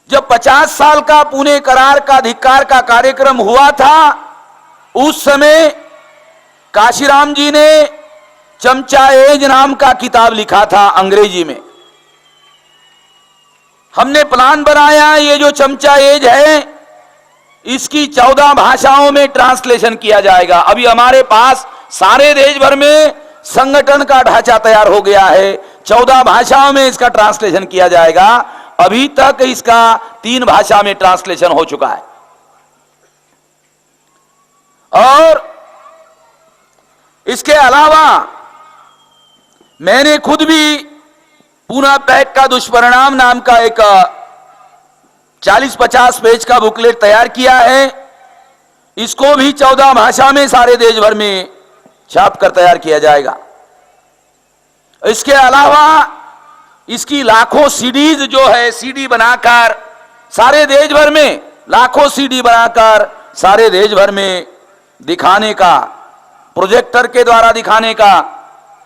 जब 50 साल का पुणे करार का धिक्कार का कार्यक्रम हुआ था, उस समय काशीराम जी ने चमचा एज नाम का किताब लिखा था अंग्रेजी में। हमने प्लान बनाया, ये जो चमचा एज है इसकी 14 भाषाओं में ट्रांसलेशन किया जाएगा। अभी हमारे पास सारे देश भर में संगठन का ढांचा तैयार हो गया है, 14 भाषाओं में इसका ट्रांसलेशन किया जाएगा। अभी तक इसका 3 भाषा में ट्रांसलेशन हो चुका है। और इसके अलावा मैंने खुद भी पूना पैक का दुष्परिणाम नाम का एक 40-50 पेज का बुकलेट तैयार किया है। इसको भी 14 भाषा में सारे देश भर में छाप कर तैयार किया जाएगा। इसके अलावा इसकी लाखों सीडीज जो है, सीडी बनाकर सारे देश भर में, लाखों सीडी बनाकर सारे देश भर में दिखाने का, प्रोजेक्टर के द्वारा दिखाने का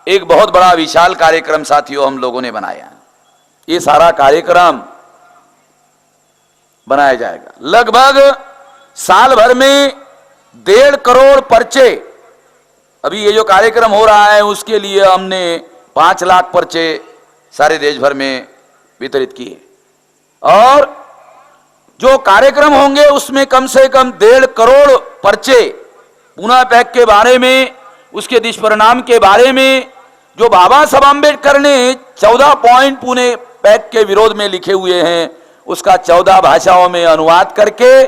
एक बहुत बड़ा विशाल कार्यक्रम साथियों हम लोगों ने बनाया। ये सारा कार्यक्रम बनाया जाएगा। लगभग साल भर में 1.5 करोड़ पर्चे, अभी ये जो कार्यक्रम हो रहा है उसके लिए हमने 5 लाख पर्चे सारे देश भर में वितरित किए। और जो कार्यक्रम होंगे उसमें कम से कम 1.5 करोड़ पर्चे पूना पैक के बारे में, उसके दुष्परिणाम के बारे में, जो बाबा साहब आंबेडकर ने 14 पॉइंट पुणे पैक के विरोध में लिखे हुए हैं, उसका 14 भाषाओं में अनुवाद करके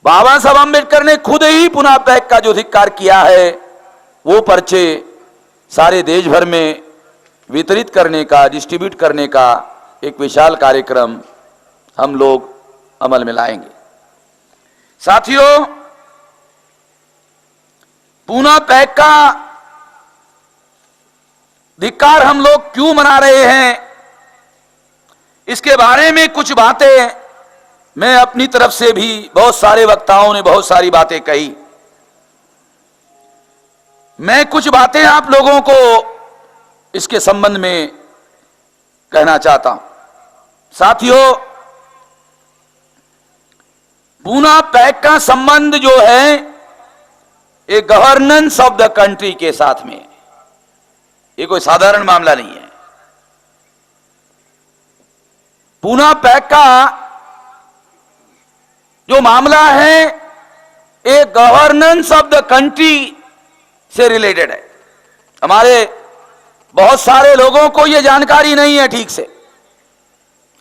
बाबा साहब आंबेडकर ने खुद ही पुना पैक का जो धिक्कार किया है, वो पर्चे सारे देश भर में वितरित करने का, डिस्ट्रीब्यूट करने का एक विशाल कार्यक्रम हम लोग अमल में लाएंगे। साथियों, पूना पैक का धिक्कार हम लोग क्यों मना रहे हैं, इसके बारे में कुछ बातें मैं अपनी तरफ से भी, बहुत सारे वक्ताओं ने बहुत सारी बातें कही, मैं कुछ बातें आप लोगों को इसके संबंध में कहना चाहता हूं। साथियों, पूना पैक का संबंध जो है एक गवर्नेंस ऑफ द कंट्री के साथ में, ये कोई साधारण मामला नहीं है। पूना पैक का जो मामला है एक गवर्नेंस ऑफ द कंट्री से रिलेटेड है। हमारे बहुत सारे लोगों को यह जानकारी नहीं है ठीक से,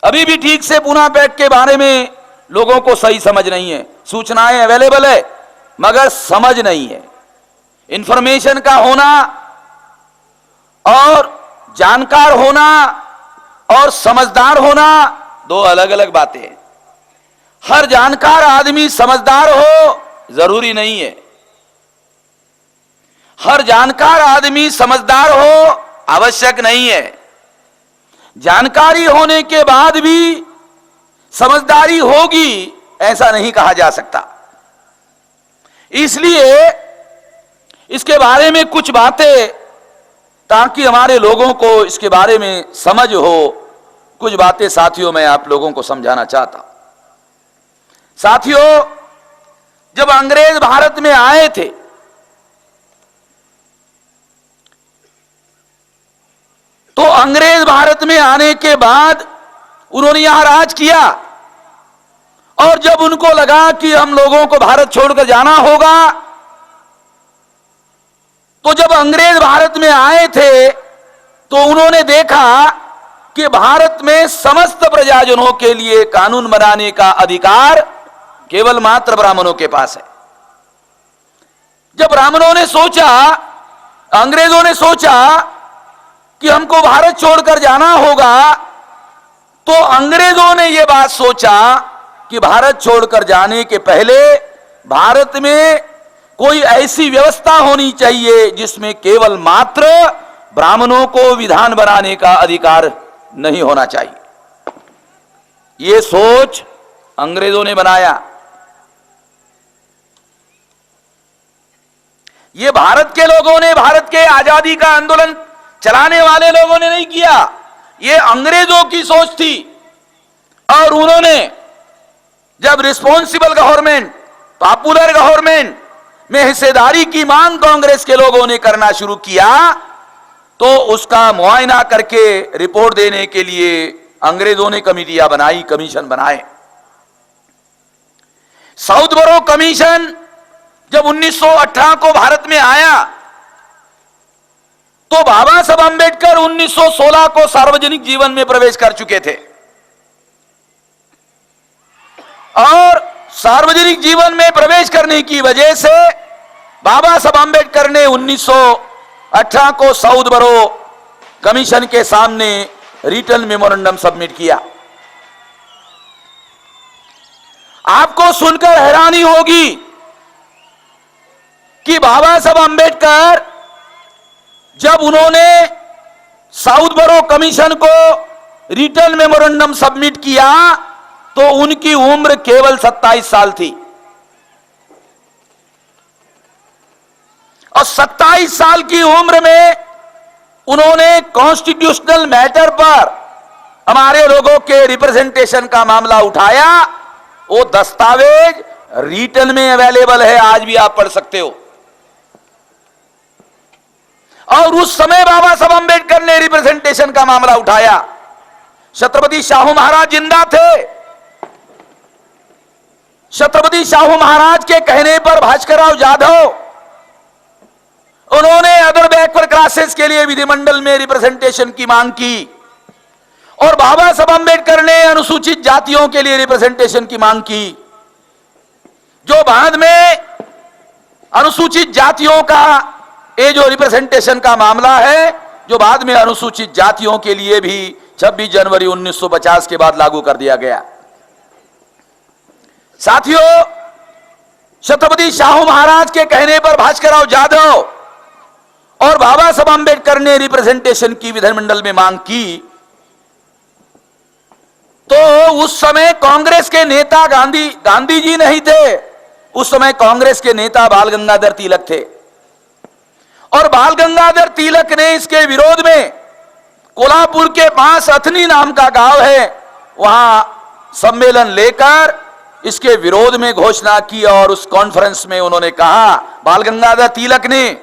अभी भी ठीक से पूना पैक के बारे में लोगों को सही समझ नहीं है। सूचनाएं अवेलेबल है मगर समझ नहीं है। इंफॉर्मेशन का होना और जानकार होना और समझदार होना दो अलग अलग बातें हैं। हर जानकार आदमी समझदार हो जरूरी नहीं है, हर जानकार आदमी समझदार हो आवश्यक नहीं है। जानकारी होने के बाद भी समझदारी होगी ऐसा नहीं कहा जा सकता। इसलिए इसके बारे में कुछ बातें, ताकि हमारे लोगों को इसके बारे में समझ हो, कुछ बातें साथियों मैं आप लोगों को समझाना चाहता हूं। साथियों, जब अंग्रेज भारत में आए थे तो अंग्रेज भारत में आने के बाद उन्होंने यहां राज किया, और जब उनको लगा कि हम लोगों को भारत छोड़कर जाना होगा, तो जब अंग्रेज भारत में आए थे तो उन्होंने देखा कि भारत में समस्त प्रजाजनों के लिए कानून बनाने का अधिकार केवल मात्र ब्राह्मणों के पास है। जब ब्राह्मणों ने सोचा, अंग्रेजों ने सोचा कि हमको भारत छोड़कर जाना होगा, तो अंग्रेजों ने यह बात सोचा कि भारत छोड़कर जाने के पहले भारत में कोई ऐसी व्यवस्था होनी चाहिए जिसमें केवल मात्र ब्राह्मणों को विधान बनाने का अधिकार नहीं होना चाहिए। यह सोच अंग्रेजों ने बनाया। यह भारत के लोगों ने, भारत के आजादी का आंदोलन चलाने वाले लोगों ने नहीं किया, यह अंग्रेजों की सोच थी। और और उन्होंने जब रिस्पॉन्सिबल गवर्नमेंट, पॉपुलर गवर्नमेंट में हिस्सेदारी की मांग कांग्रेस के लोगों ने करना शुरू किया, तो उसका मुआयना करके रिपोर्ट देने के लिए अंग्रेजों ने कमेटियां बनाई, कमीशन बनाए। साउथबरो कमीशन जब 1918 को भारत में आया, तो बाबा साहब अंबेडकर 1916 को सार्वजनिक जीवन में प्रवेश कर चुके थे और सार्वजनिक जीवन में प्रवेश करने की वजह से बाबा साहब अंबेडकर ने 1918 को साउथबरो कमीशन के सामने रिटन मेमोरेंडम सबमिट किया। आपको सुनकर हैरानी होगी कि बाबा साहब अंबेडकर जब उन्होंने साउथबरो कमीशन को रिटन मेमोरेंडम सबमिट किया तो उनकी उम्र केवल 27 साल थी और 27 साल की उम्र में उन्होंने कॉन्स्टिट्यूशनल मैटर पर हमारे लोगों के रिप्रेजेंटेशन का मामला उठाया। वो दस्तावेज रिटन में अवेलेबल है, आज भी आप पढ़ सकते हो। और उस समय बाबा साहब अंबेडकर ने रिप्रेजेंटेशन का मामला उठाया। छत्रपति शाहू महाराज जिंदा थे। छत्रपति शाहू महाराज के कहने पर भास्करराव जाधव उन्होंने अदर बैकवर्ड क्लासेस के लिए विधिमंडल में रिप्रेजेंटेशन की मांग की और बाबा साहब अंबेडकर ने अनुसूचित जातियों के लिए रिप्रेजेंटेशन की मांग की, जो बाद में अनुसूचित जातियों का ये जो रिप्रेजेंटेशन का मामला है, जो बाद में अनुसूचित जातियों के लिए भी 26 जनवरी 1950 के बाद लागू कर दिया गया। साथियों, छत्रपति शाहू महाराज के कहने पर भास्करराव जाधव और बाबा साहब अंबेडकर ने रिप्रेजेंटेशन की विधानमंडल में मांग की, तो उस समय कांग्रेस के नेता गांधी जी नहीं थे, उस समय कांग्रेस के नेता बाल गंगाधर तिलक थे और बाल गंगाधर तिलक ने इसके विरोध में कोल्हापुर के पास अथनी नाम का गांव है, वहां सम्मेलन लेकर इसके विरोध में घोषणा की और उस कॉन्फ्रेंस में उन्होंने कहा, बाल गंगाधर तिलक ने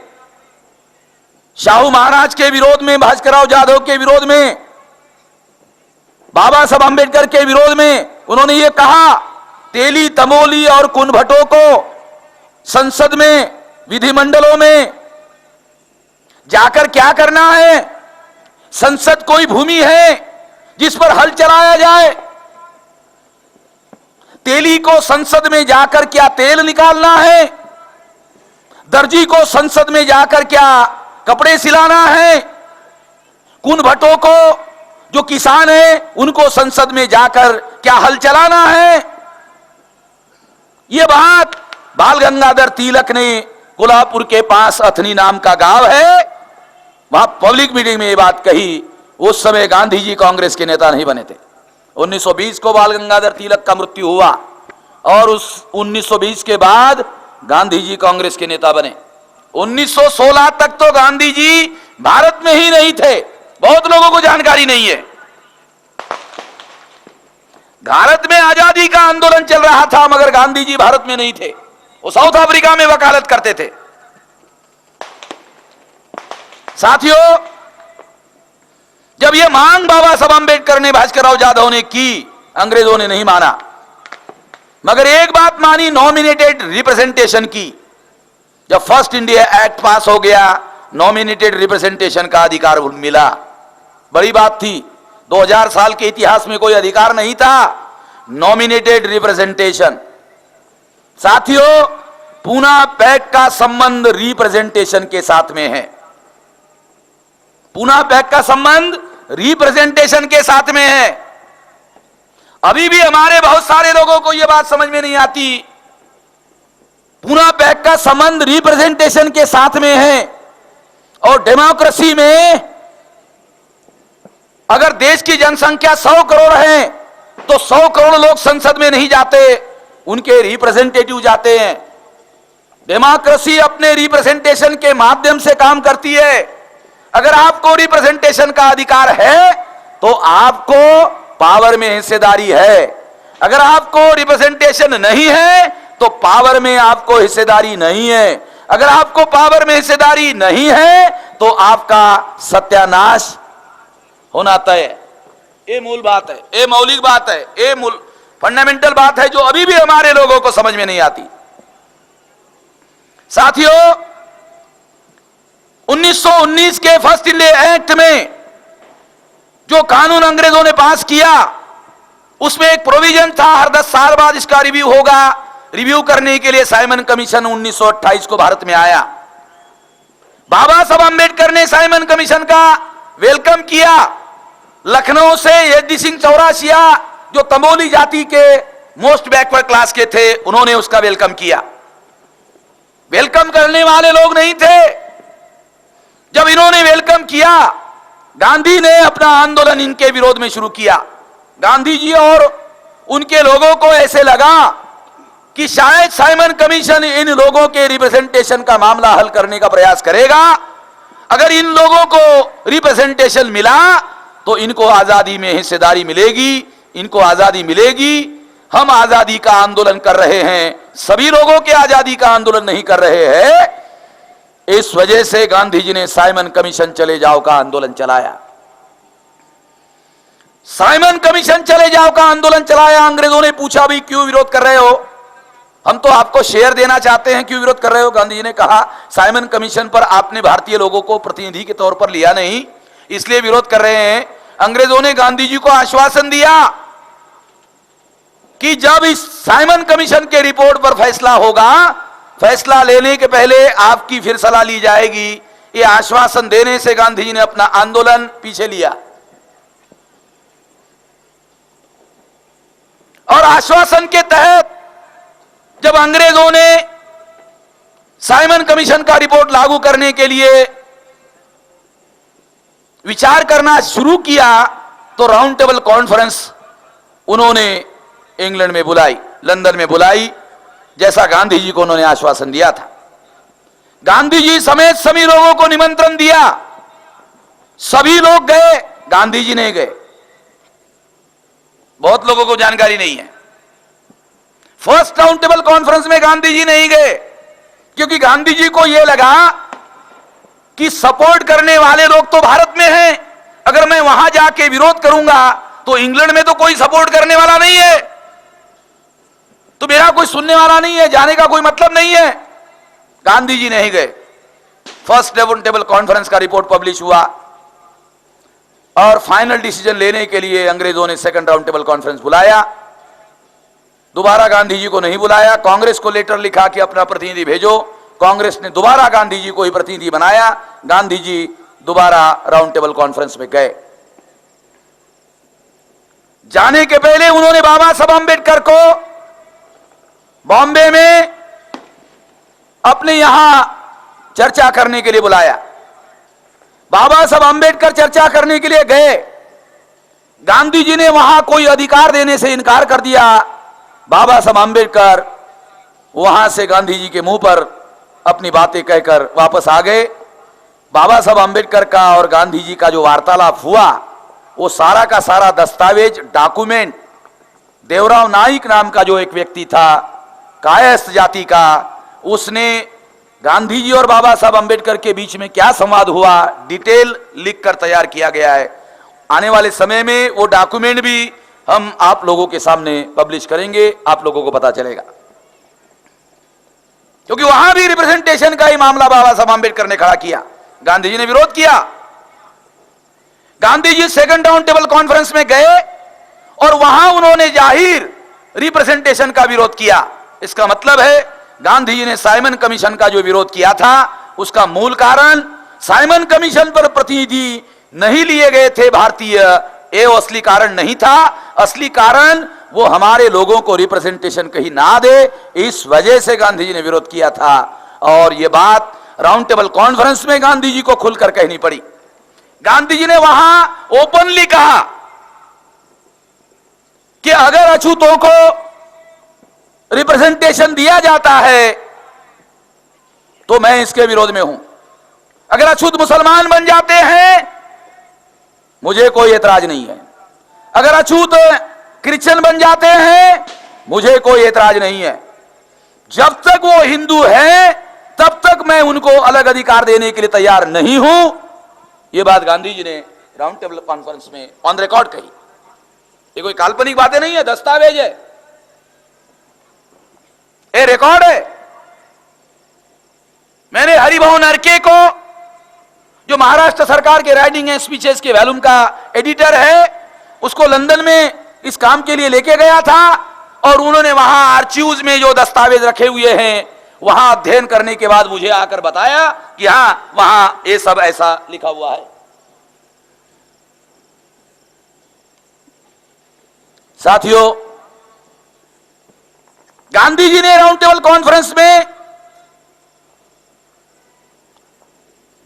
शाहू महाराज के विरोध में, भास्करराव जाधव के विरोध में, बाबा साहब अंबेडकर के विरोध में उन्होंने ये कहा, तेली, तमोली और कुनभटों को संसद में, विधिमंडलों में जाकर क्या करना है? संसद कोई भूमि है जिस पर हल चलाया जाए? तेली को संसद में जाकर क्या तेल निकालना है? दर्जी को संसद में जाकर क्या कपड़े सिलाना है? कुनभटों को, जो किसान हैं, उनको संसद में जाकर क्या हल चलाना है? यह बात बाल गंगाधर तिलक ने कोल्हापुर के पास अथनी नाम का गांव है, वहां पब्लिक मीटिंग में यह बात कही। उस समय गांधी जी कांग्रेस के नेता नहीं बने थे। 1920 को बाल गंगाधर तिलक का मृत्यु हुआ और उस 1920 के बाद गांधी जी कांग्रेस के नेता बने। 1916 तक तो गांधी जी भारत में ही नहीं थे, बहुत लोगों को जानकारी नहीं है। भारत में आजादी का आंदोलन चल रहा था मगर गांधी जी भारत में नहीं थे, वो साउथ अफ्रीका में वकालत करते थे। साथियों, जब यह मांग बाबा साहब अंबेडकर ने, भास्करराव जाधव ने की, अंग्रेजों ने नहीं माना, मगर एक बात मानी, नॉमिनेटेड रिप्रेजेंटेशन की। जब फर्स्ट इंडिया एक्ट पास हो गया, नॉमिनेटेड रिप्रेजेंटेशन का अधिकार मिला, बड़ी बात थी। 2000 साल के इतिहास में कोई अधिकार नहीं था नॉमिनेटेड रिप्रेजेंटेशन। साथियों, पूना पैक्ट का संबंध रिप्रेजेंटेशन के साथ में है। पूना पैक्ट का संबंध रिप्रेजेंटेशन के साथ में है। अभी भी हमारे बहुत सारे लोगों को यह बात समझ में नहीं आती। पूना पैक्ट का संबंध रिप्रेजेंटेशन के साथ में है और डेमोक्रेसी में अगर देश की जनसंख्या 100 करोड़ है तो 100 करोड़ लोग संसद में नहीं जाते, उनके रिप्रेजेंटेटिव जाते हैं। डेमोक्रेसी अपने रिप्रेजेंटेशन के माध्यम से काम करती है। अगर आपको रिप्रेजेंटेशन का अधिकार है तो आपको पावर में हिस्सेदारी है। अगर आपको रिप्रेजेंटेशन नहीं है तो पावर में आपको हिस्सेदारी नहीं है। अगर आपको पावर में हिस्सेदारी नहीं है तो आपका सत्यानाश होना तय है। ये मूल बात है, ये मौलिक बात है, ये मूल फंडामेंटल बात है जो अभी भी हमारे लोगों को समझ में नहीं आती। साथियों, 1919 के फर्स्ट इंडिया एक्ट में जो कानून अंग्रेजों ने पास किया उसमें एक प्रोविजन था, हर 10 साल बाद इसका रिव्यू होगा। रिव्यू करने के लिए साइमन कमीशन 1928 को भारत में आया। बाबा साहब अंबेडकर ने साइमन कमीशन का वेलकम किया। लखनऊ से यज्ञ सिंह चौरासिया जो तमोली जाति के मोस्ट बैकवर्ड क्लास के थे, उन्होंने उसका वेलकम किया। वेलकम करने वाले लोग नहीं थे। जब इन्होंने वेलकम किया, गांधी ने अपना आंदोलन इनके विरोध में शुरू किया। गांधी जी और उनके लोगों को ऐसे लगा कि शायद साइमन कमीशन इन लोगों के रिप्रेजेंटेशन का मामला हल करने का प्रयास करेगा। अगर इन लोगों को रिप्रेजेंटेशन मिला तो इनको आजादी में हिस्सेदारी मिलेगी, इनको आजादी मिलेगी। हम आजादी का आंदोलन कर रहे हैं, सभी लोगों के आजादी का आंदोलन नहीं कर रहे हैं। इस वजह से गांधी जी ने साइमन कमीशन चले जाओ का आंदोलन चलाया। साइमन कमीशन चले जाओ का आंदोलन चलाया। अंग्रेजों ने पूछा भी क्यों विरोध कर रहे हो, हम तो आपको शेयर देना चाहते हैं, क्यों विरोध कर रहे हो? गांधी जी ने कहा साइमन कमीशन पर आपने भारतीय लोगों को प्रतिनिधि के तौर पर लिया नहीं, इसलिए विरोध कर रहे हैं। अंग्रेजों ने गांधी जी को आश्वासन दिया कि जब इस साइमन कमीशन के रिपोर्ट पर फैसला होगा, फैसला लेने के पहले आपकी फिर सलाह ली जाएगी। ये आश्वासन देने से गांधी जी ने अपना आंदोलन पीछे लिया और आश्वासन के तहत जब अंग्रेजों ने साइमन कमीशन का रिपोर्ट लागू करने के लिए विचार करना शुरू किया तो राउंड टेबल कॉन्फ्रेंस उन्होंने इंग्लैंड में बुलाई, लंदन में बुलाई, जैसा गांधी जी को उन्होंने आश्वासन दिया था। गांधी जी समेत सभी लोगों को निमंत्रण दिया, सभी लोग गए, गांधी जी नहीं गए। बहुत लोगों को जानकारी नहीं है। फर्स्ट राउंड टेबल कॉन्फ्रेंस में गांधी जी नहीं गए क्योंकि गांधी जी को यह लगा कि सपोर्ट करने वाले लोग तो भारत में हैं, अगर मैं वहां जाके विरोध करूंगा तो इंग्लैंड में तो कोई सपोर्ट करने वाला नहीं है, तो मेरा कोई सुनने वाला नहीं है, जाने का कोई मतलब नहीं है। गांधी जी नहीं गए। फर्स्ट राउंड टेबल कॉन्फ्रेंस का रिपोर्ट पब्लिश हुआ और फाइनल डिसीजन लेने के लिए अंग्रेजों ने सेकंड राउंड टेबल कॉन्फ्रेंस बुलाया। दोबारा गांधी जी को नहीं बुलाया। कांग्रेस को लेटर लिखा कि अपना प्रतिनिधि भेजो। कांग्रेस ने दोबारा गांधी जी को ही प्रतिनिधि बनाया। गांधी जी दोबारा राउंड टेबल कॉन्फ्रेंस में गए। जाने के पहले उन्होंने बाबा साहब अंबेडकर को बॉम्बे में अपने यहां चर्चा करने के लिए बुलाया। बाबा साहब अंबेडकर चर्चा करने के लिए गए। गांधी जी ने वहां कोई अधिकार देने से इनकार कर दिया। बाबा साहब अंबेडकर वहां से गांधी जी के मुंह पर अपनी बातें कहकर वापस आ गए। बाबा साहब अंबेडकर का और गांधी जी का जो वार्तालाप हुआ, वो सारा का सारा दस्तावेज, डॉक्यूमेंट, देवराव नाइक नाम का जो एक व्यक्ति था कायस्थ जाति का, उसने गांधी जी और बाबा साहब अंबेडकर के बीच में क्या संवाद हुआ डिटेल लिखकर तैयार किया गया है। आने वाले समय में वो डॉक्यूमेंट भी हम आप लोगों के सामने पब्लिश करेंगे, आप लोगों को पता चलेगा। क्योंकि वहां भी रिप्रेजेंटेशन का ही मामला बाबा साहब अंबेडकर ने खड़ा किया, गांधी जी ने विरोध किया। Gandhi ji second round table conference में गए और वहां उन्होंने जाहिर रिप्रेजेंटेशन का विरोध किया। इसका मतलब है गांधी जी ने साइमन कमीशन का जो विरोध किया था उसका मूल कारण साइमन कमीशन पर प्रतिनिधि नहीं लिए गए थे भारतीय, ये असली कारण नहीं था। असली कारण वो हमारे लोगों को रिप्रेजेंटेशन कहीं ना दे, इस वजह से गांधी जी ने विरोध किया था। और ये बात राउंड टेबल कॉन्फ्रेंस में गांधी जी को खुलकर कहनी पड़ी। गांधी जी ने वहां ओपनली कहा कि अगर अछूतों को रिप्रेजेंटेशन दिया जाता है तो मैं इसके विरोध में हूं। अगर अछूत मुसलमान बन जाते हैं मुझे कोई एतराज नहीं है। अगर अछूत क्रिश्चियन बन जाते हैं, मुझे कोई एतराज नहीं है। जब तक वो हिंदू है तब तक मैं उनको अलग अधिकार देने के लिए तैयार नहीं हूं। यह बात गांधी जी ने राउंड टेबल कॉन्फ्रेंस में ऑन रिकॉर्ड कही। ये कोई काल्पनिक बातें नहीं है, दस्तावेज है, ये रिकॉर्ड है। मैंने हरिभवन अर्के को, जो महाराष्ट्र सरकार के राइटिंग एंड स्पीचेस के वॉल्यूम का एडिटर है, उसको लंदन में इस काम के लिए लेके गया था और उन्होंने वहां आर्चीव्स में जो दस्तावेज रखे हुए हैं वहां अध्ययन करने के बाद मुझे आकर बताया कि हां वहां ये सब ऐसा लिखा हुआ है। साथियों, गांधी जी ने राउंड टेबल कॉन्फ्रेंस में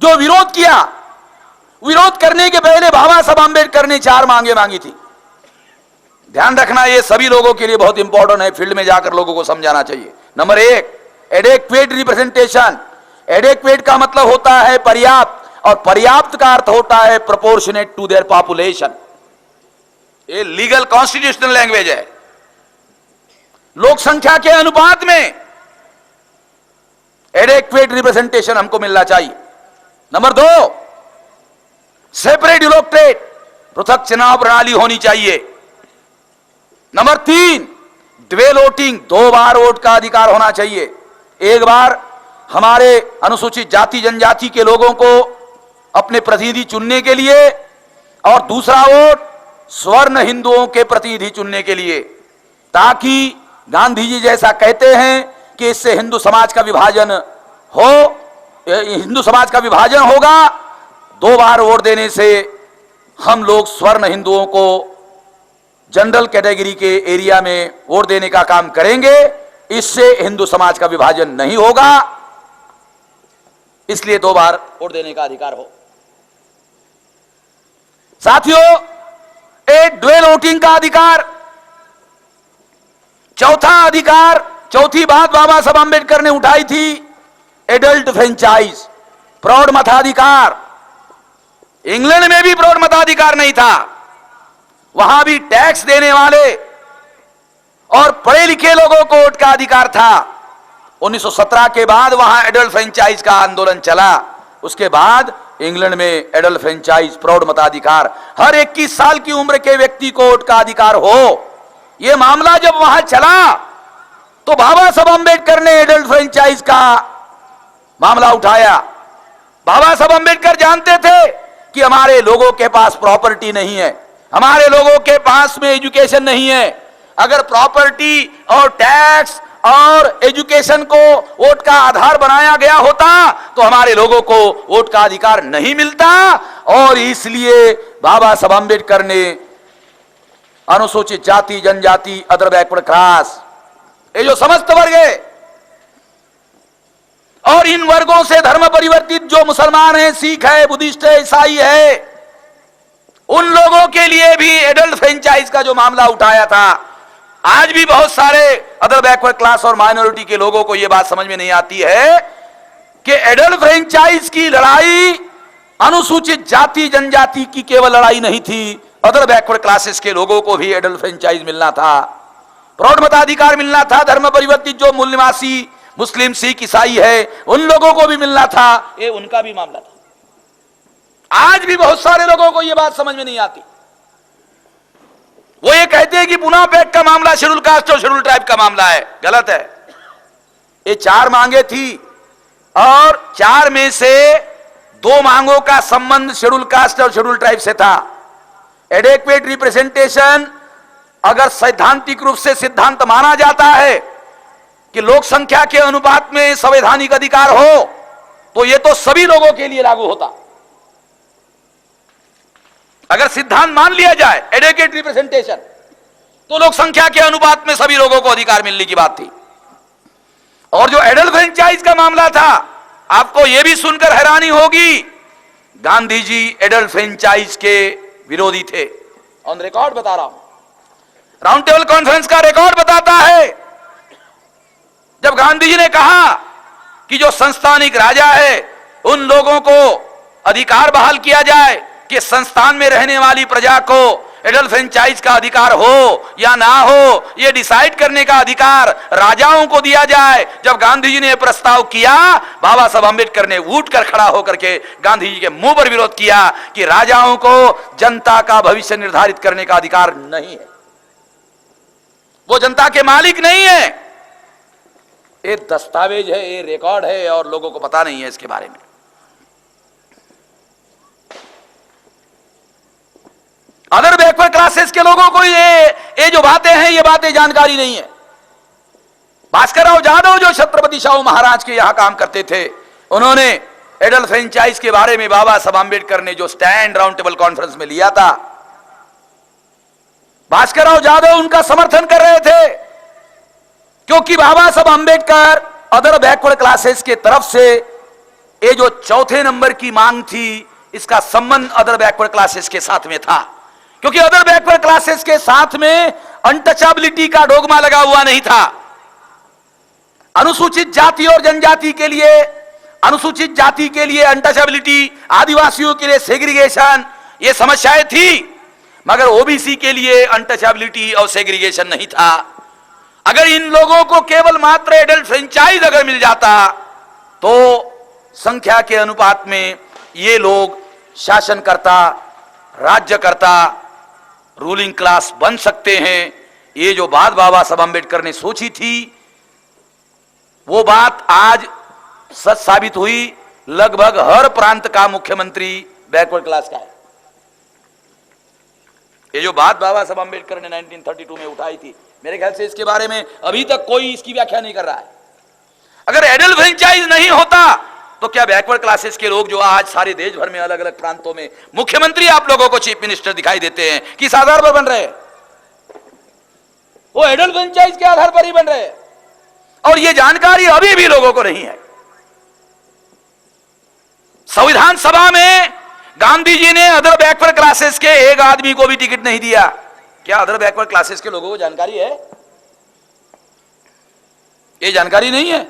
जो विरोध किया, विरोध करने के पहले बाबा साहब आंबेडकर ने 4 मांगे मांगी थी। ध्यान रखना, ये सभी लोगों के लिए बहुत इंपॉर्टेंट है, फील्ड में जाकर लोगों को समझाना चाहिए। Number 1, adequate representation. एडेक्वेट का मतलब होता है पर्याप्त, और पर्याप्त का अर्थ होता है प्रोपोर्शनेट टू देयर पॉपुलेशन। ये लीगल कॉन्स्टिट्यूशनल लैंग्वेज है। लोक संख्या के अनुपात में एडेक्वेट रिप्रेजेंटेशन हमको मिलना चाहिए। नंबर 2, सेपरेट इलेक्टोरेट, पृथक चुनाव प्रणाली होनी चाहिए। नंबर 3, ड्वेल वोटिंग, 2 बार वोट का अधिकार होना चाहिए। एक बार हमारे अनुसूचित जाति जनजाति के लोगों को अपने प्रतिनिधि चुनने के लिए, और दूसरा वोट स्वर्ण हिंदुओं के प्रतिनिधि चुनने के लिए, ताकि गांधी जी जैसा कहते हैं कि इससे हिंदू समाज का विभाजन हो, हिंदू समाज का विभाजन होगा। 2 बार वोट देने से हम लोग स्वर्ण हिंदुओं को जनरल कैटेगरी के एरिया में वोट देने का काम करेंगे, इससे हिंदू समाज का विभाजन नहीं होगा, इसलिए 2 बार वोट देने का अधिकार हो। साथियों, एक ड्वेल वोटिंग का अधिकार। चौथा अधिकार, चौथी बात बाबा साहब आंबेडकर ने उठाई थी, एडल्ट फ्रेंचाइज, प्रौढ़ मताधिकार। इंग्लैंड में भी प्रौढ़ मताधिकार नहीं था, वहां भी टैक्स देने वाले और पढ़े लिखे लोगों को वोट का अधिकार था। 1917 के बाद वहां एडल्ट फ्रेंचाइज का आंदोलन चला। उसके बाद इंग्लैंड में एडल्ट फ्रेंचाइज, प्रौढ़ मताधिकार, हर 21 साल की उम्र के व्यक्ति को वोट का अधिकार हो। यह मामला जब वहां चला तो बाबा साहब आंबेडकर ने एडल्ट फ्रेंचाइज का मामला उठाया। बाबा साहब आंबेडकर जानते थे कि हमारे लोगों के पास प्रॉपर्टी नहीं है, हमारे लोगों के पास में एजुकेशन नहीं है। अगर प्रॉपर्टी और टैक्स और एजुकेशन को वोट का आधार बनाया गया होता तो हमारे लोगों को वोट का अधिकार नहीं मिलता, और इसलिए बाबा साहब आंबेडकर ने अनुसूचित जाति जनजाति, अदर बैकवर्ड क्लास, ये जो समस्त वर्ग है, और इन वर्गों से धर्म परिवर्तित जो मुसलमान हैं, सिख है, बुद्धिस्ट है, ईसाई है, उन लोगों के लिए भी एडल्ट फ्रेंचाइज का जो मामला उठाया था। आज भी बहुत सारे अदर बैकवर्ड क्लास और माइनॉरिटी के लोगों को यह बात समझ में नहीं आती है कि एडल्ट फ्रेंचाइज की लड़ाई अनुसूचित जाति जनजाति की केवल लड़ाई नहीं थी, अदर बैकवर्ड क्लासेस के लोगों को भी एडल्ट फ्रेंचाइज मिलना था, प्रौढ़ मताधिकार मिलना था। धर्म परिवर्तित जो मूल निवासी मुस्लिम, सिख, ईसाई है, उन लोगों को भी मिलना था, ये उनका भी मामला था। आज भी बहुत सारे लोगों को यह बात समझ में नहीं आती। वो ये कहते हैं कि पुनः पैक का मामला शेड्यूल कास्ट और शेड्यूल ट्राइब का मामला है। गलत है। ये 4 मांगे थी और 4 में से 2 मांगों का संबंध शेड्यूल कास्ट और शेड्यूल ट्राइब से था। एडेक्वेट रिप्रेजेंटेशन अगर सैद्धांतिक रूप से सिद्धांत माना जाता है कि लोक संख्या के अनुपात में संवैधानिक अधिकार हो, तो यह तो सभी लोगों के लिए लागू होता। अगर सिद्धांत मान लिया जाए एडेक्वेट रिप्रेजेंटेशन, तो लोक संख्या के अनुपात में सभी लोगों को अधिकार मिलने की बात थी। और जो एडल्ट फ्रेंचाइज का मामला था, आपको यह भी सुनकर हैरानी होगी, गांधी जी एडल्ट फ्रेंचाइज के विरोधी थे। ऑन रिकॉर्ड बता रहा हूं, राउंड टेबल कॉन्फ्रेंस का रिकॉर्ड बताता है, जब गांधी जी ने कहा कि जो संस्थानिक राजा है उन लोगों को अधिकार बहाल किया जाए कि संस्थान में रहने वाली प्रजा को एडल्ट फ्रेंचाइज का अधिकार हो या ना हो, यह डिसाइड करने का अधिकार राजाओं को दिया जाए। जब गांधी जी ने यह प्रस्ताव किया, बाबा साहब अंबेडकर ने उठकर खड़ा होकर के गांधी जी के मुंह पर विरोध किया कि राजाओं को जनता का भविष्य निर्धारित करने का अधिकार नहीं है, वो जनता के मालिक नहीं है। ये दस्तावेज है, ये रिकॉर्ड है और लोगों को पता नहीं है इसके बारे में। अदर बैकवर्ड क्लासेस के लोगों को ये जो बातें हैं, ये बातें जानकारी नहीं है। भास्करराव जाधव जो छत्रपति शाहू महाराज के यहां काम करते थे, उन्होंने एडल्ट फ्रेंचाइज के बारे में बाबा साहब अंबेडकर ने जो स्टैंड राउंड टेबल कॉन्फ्रेंस में लिया था, भास्करराव जाधव उनका समर्थन कर रहे थे, क्योंकि बाबा साहब अंबेडकर अदर बैकवर्ड क्लासेस के तरफ से ये जो चौथे नंबर की मांग थी, इसका संबंध अदर बैकवर्ड क्लासेस के साथ में था, क्योंकि अदर बैकवर्ड क्लासेस के साथ में अनटचेबिलिटी का डोगमा लगा हुआ नहीं था। अनुसूचित जाति और जनजाति के लिए, अनुसूचित जाति के लिए अनटचेबिलिटी, आदिवासियों के लिए सेग्रीगेशन, ये समस्याएं थी, मगर ओबीसी के लिए अनटचेबिलिटी और सेग्रीगेशन नहीं था। अगर इन लोगों को केवल मात्र एडल्ट फ्रेंचाइज अगर मिल जाता तो संख्या के अनुपात में ये लोग शासनकर्ता, राज्यकर्ता, रूलिंग क्लास बन सकते हैं। ये जो बात बाबा साहब अंबेडकर ने सोची थी, वो बात आज सच साबित हुई। लगभग हर प्रांत का मुख्यमंत्री बैकवर्ड क्लास का है। ये जो बात बाबा साहब अंबेडकर ने 1932 में उठाई थी, मेरे ख्याल से इसके बारे में अभी तक कोई इसकी व्याख्या नहीं कर रहा है। अगर एडल्ट फ्रेंचाइज नहीं होता तो क्या बैकवर्ड क्लासेस के लोग जो आज सारे देश भर में अलग अलग प्रांतों में मुख्यमंत्री आप लोगों को चीफ मिनिस्टर दिखाई देते हैं, किस आधार पर बन रहे हैं? वो एडल्ट फ्रेंचाइज के आधार पर ही बन रहे हैं, और ये जानकारी अभी भी लोगों को नहीं है। संविधान सभा में गांधी जी ने अदर बैकवर्ड क्लासेस के एक आदमी को भी टिकट नहीं दिया। क्या अदर बैकवर्ड क्लासेस के लोगों को जानकारी है? ये जानकारी नहीं है।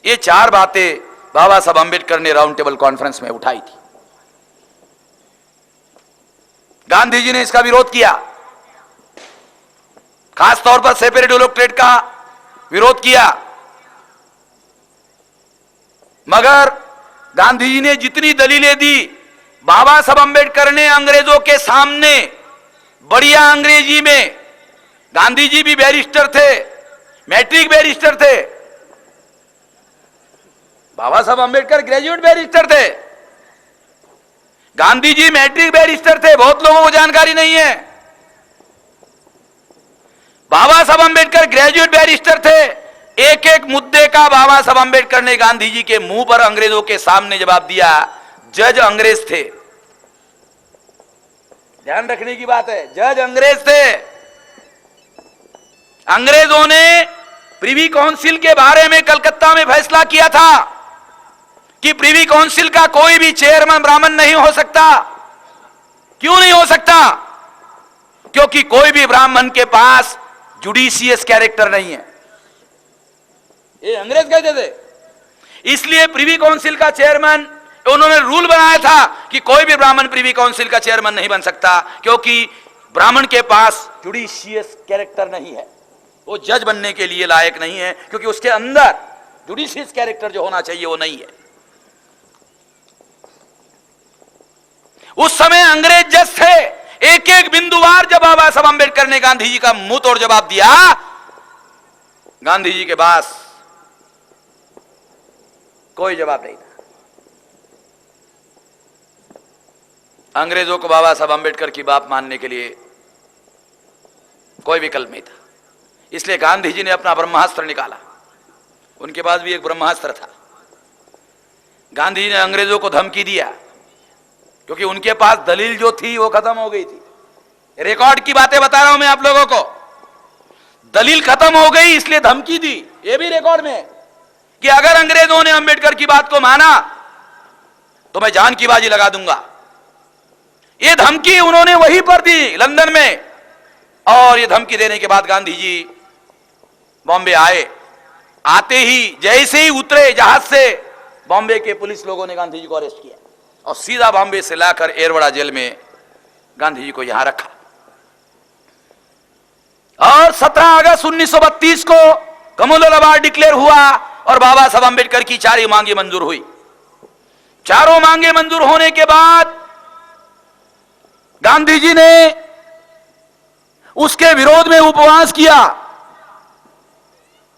ये चार बातें बाबा साहब अंबेडकर ने राउंड टेबल कॉन्फ्रेंस में उठाई थी। गांधी जी ने इसका विरोध किया, खास तौर पर सेपरेट इलेक्टोरेट का विरोध किया, मगर गांधी जी ने जितनी दलीलें दी, बाबा साहब अंबेडकर ने अंग्रेजों के सामने बढ़िया अंग्रेजी में, गांधी जी भी बैरिस्टर थे, मैट्रिक बैरिस्टर थे, बाबा साहब अंबेडकर ग्रेजुएट बैरिस्टर थे, गांधी जी मैट्रिक बैरिस्टर थे, बहुत लोगों को जानकारी नहीं है। बाबा साहब अंबेडकर ग्रेजुएट बैरिस्टर थे। एक एक मुद्दे का बाबा साहब अंबेडकर ने गांधी जी के मुंह पर अंग्रेजों के सामने जवाब दिया। जज अंग्रेज थे, ध्यान रखने की बात है, जज अंग्रेज थे। अंग्रेजों ने प्रिवी काउंसिल के बारे में कलकत्ता में फैसला किया था कि प्रिवी काउंसिल का कोई भी चेयरमैन ब्राह्मण नहीं हो सकता। क्यों नहीं हो सकता? क्योंकि कोई भी ब्राह्मण के पास जुडिशियस कैरेक्टर नहीं है, ये अंग्रेज कहते थे। इसलिए प्रिवी काउंसिल का चेयरमैन, उन्होंने रूल बनाया था कि कोई भी ब्राह्मण प्रिवी काउंसिल का चेयरमैन नहीं बन सकता, क्योंकि ब्राह्मण के पास जुडिशियस कैरेक्टर नहीं है, वो जज बनने के लिए लायक नहीं है, क्योंकि उसके अंदर जुडिशियस कैरेक्टर जो होना चाहिए वो नहीं है। उस समय अंग्रेज जज थे। एक एक बिंदुवार जब बाबा साहब अंबेडकर ने गांधी जी का मुंह तोड़ जवाब दिया, गांधी जी के पास कोई जवाब नहीं था। अंग्रेजों को बाबा साहब अंबेडकर की बात मानने के लिए कोई विकल्प नहीं था। इसलिए गांधी जी ने अपना ब्रह्मास्त्र निकाला। उनके पास भी एक ब्रह्मास्त्र था। गांधी जी ने अंग्रेजों को धमकी दिया, क्योंकि उनके पास दलील जो थी वो खत्म हो गई थी। रिकॉर्ड की बातें बता रहा हूं मैं आप लोगों को। दलील खत्म हो गई, इसलिए धमकी दी, ये भी रिकॉर्ड में, कि अगर अंग्रेजों ने अंबेडकर की बात को माना तो मैं जान की बाजी लगा दूंगा। ये धमकी उन्होंने वहीं पर दी, लंदन में। और ये धमकी देने के बाद गांधी जी बॉम्बे आए। आते ही, जैसे ही उतरे जहाज से, बॉम्बे के पुलिस लोगों ने गांधी जी को अरेस्ट किया और सीधा बॉम्बे से लाकर एरवड़ा जेल में गांधी जी को यहां रखा। और 17 अगस्त 1932 को कम्युनल अवार्ड डिक्लेयर हुआ और बाबा साहब अंबेडकर की 4 मांगे मंजूर हुई। 4 मांगे मंजूर होने के बाद गांधी जी ने उसके विरोध में उपवास किया।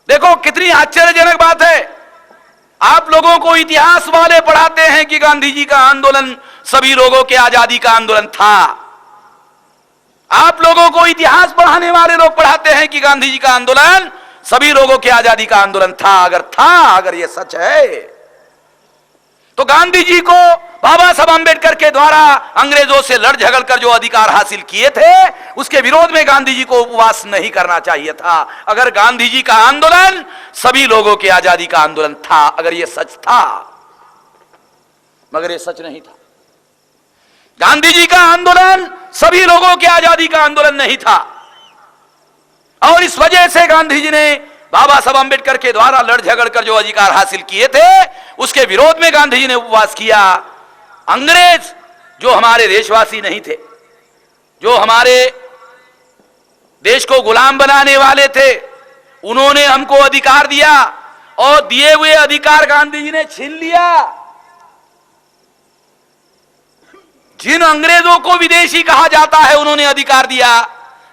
देखो कितनी आश्चर्यजनक बात है। आप लोगों को इतिहास वाले पढ़ाते हैं कि गांधी जी का आंदोलन सभी लोगों के आजादी का आंदोलन था। आप लोगों को इतिहास पढ़ाने वाले लोग पढ़ाते हैं कि गांधी जी का आंदोलन सभी लोगों के आजादी का आंदोलन था। अगर यह सच है तो गांधी जी को बाबा साहब अंबेडकर के द्वारा अंग्रेजों से लड़ झगड़ कर जो अधिकार हासिल किए थे उसके विरोध में गांधी जी को उपवास नहीं करना चाहिए था। अगर गांधी जी का आंदोलन सभी लोगों के आजादी का आंदोलन था, अगर यह सच था, मगर यह सच नहीं था। गांधी जी का आंदोलन सभी लोगों के आजादी का आंदोलन नहीं था और इस वजह से गांधी जी ने बाबा साहब अंबेडकर के द्वारा लड़ झगड़ कर जो अधिकार हासिल किए थे उसके विरोध में गांधी जी ने उपवास किया। अंग्रेज जो हमारे देशवासी नहीं थे, जो हमारे देश को गुलाम बनाने वाले थे, उन्होंने हमको अधिकार दिया और दिए हुए अधिकार गांधी जी ने छीन लिया। जिन अंग्रेजों को विदेशी कहा जाता है उन्होंने अधिकार दिया,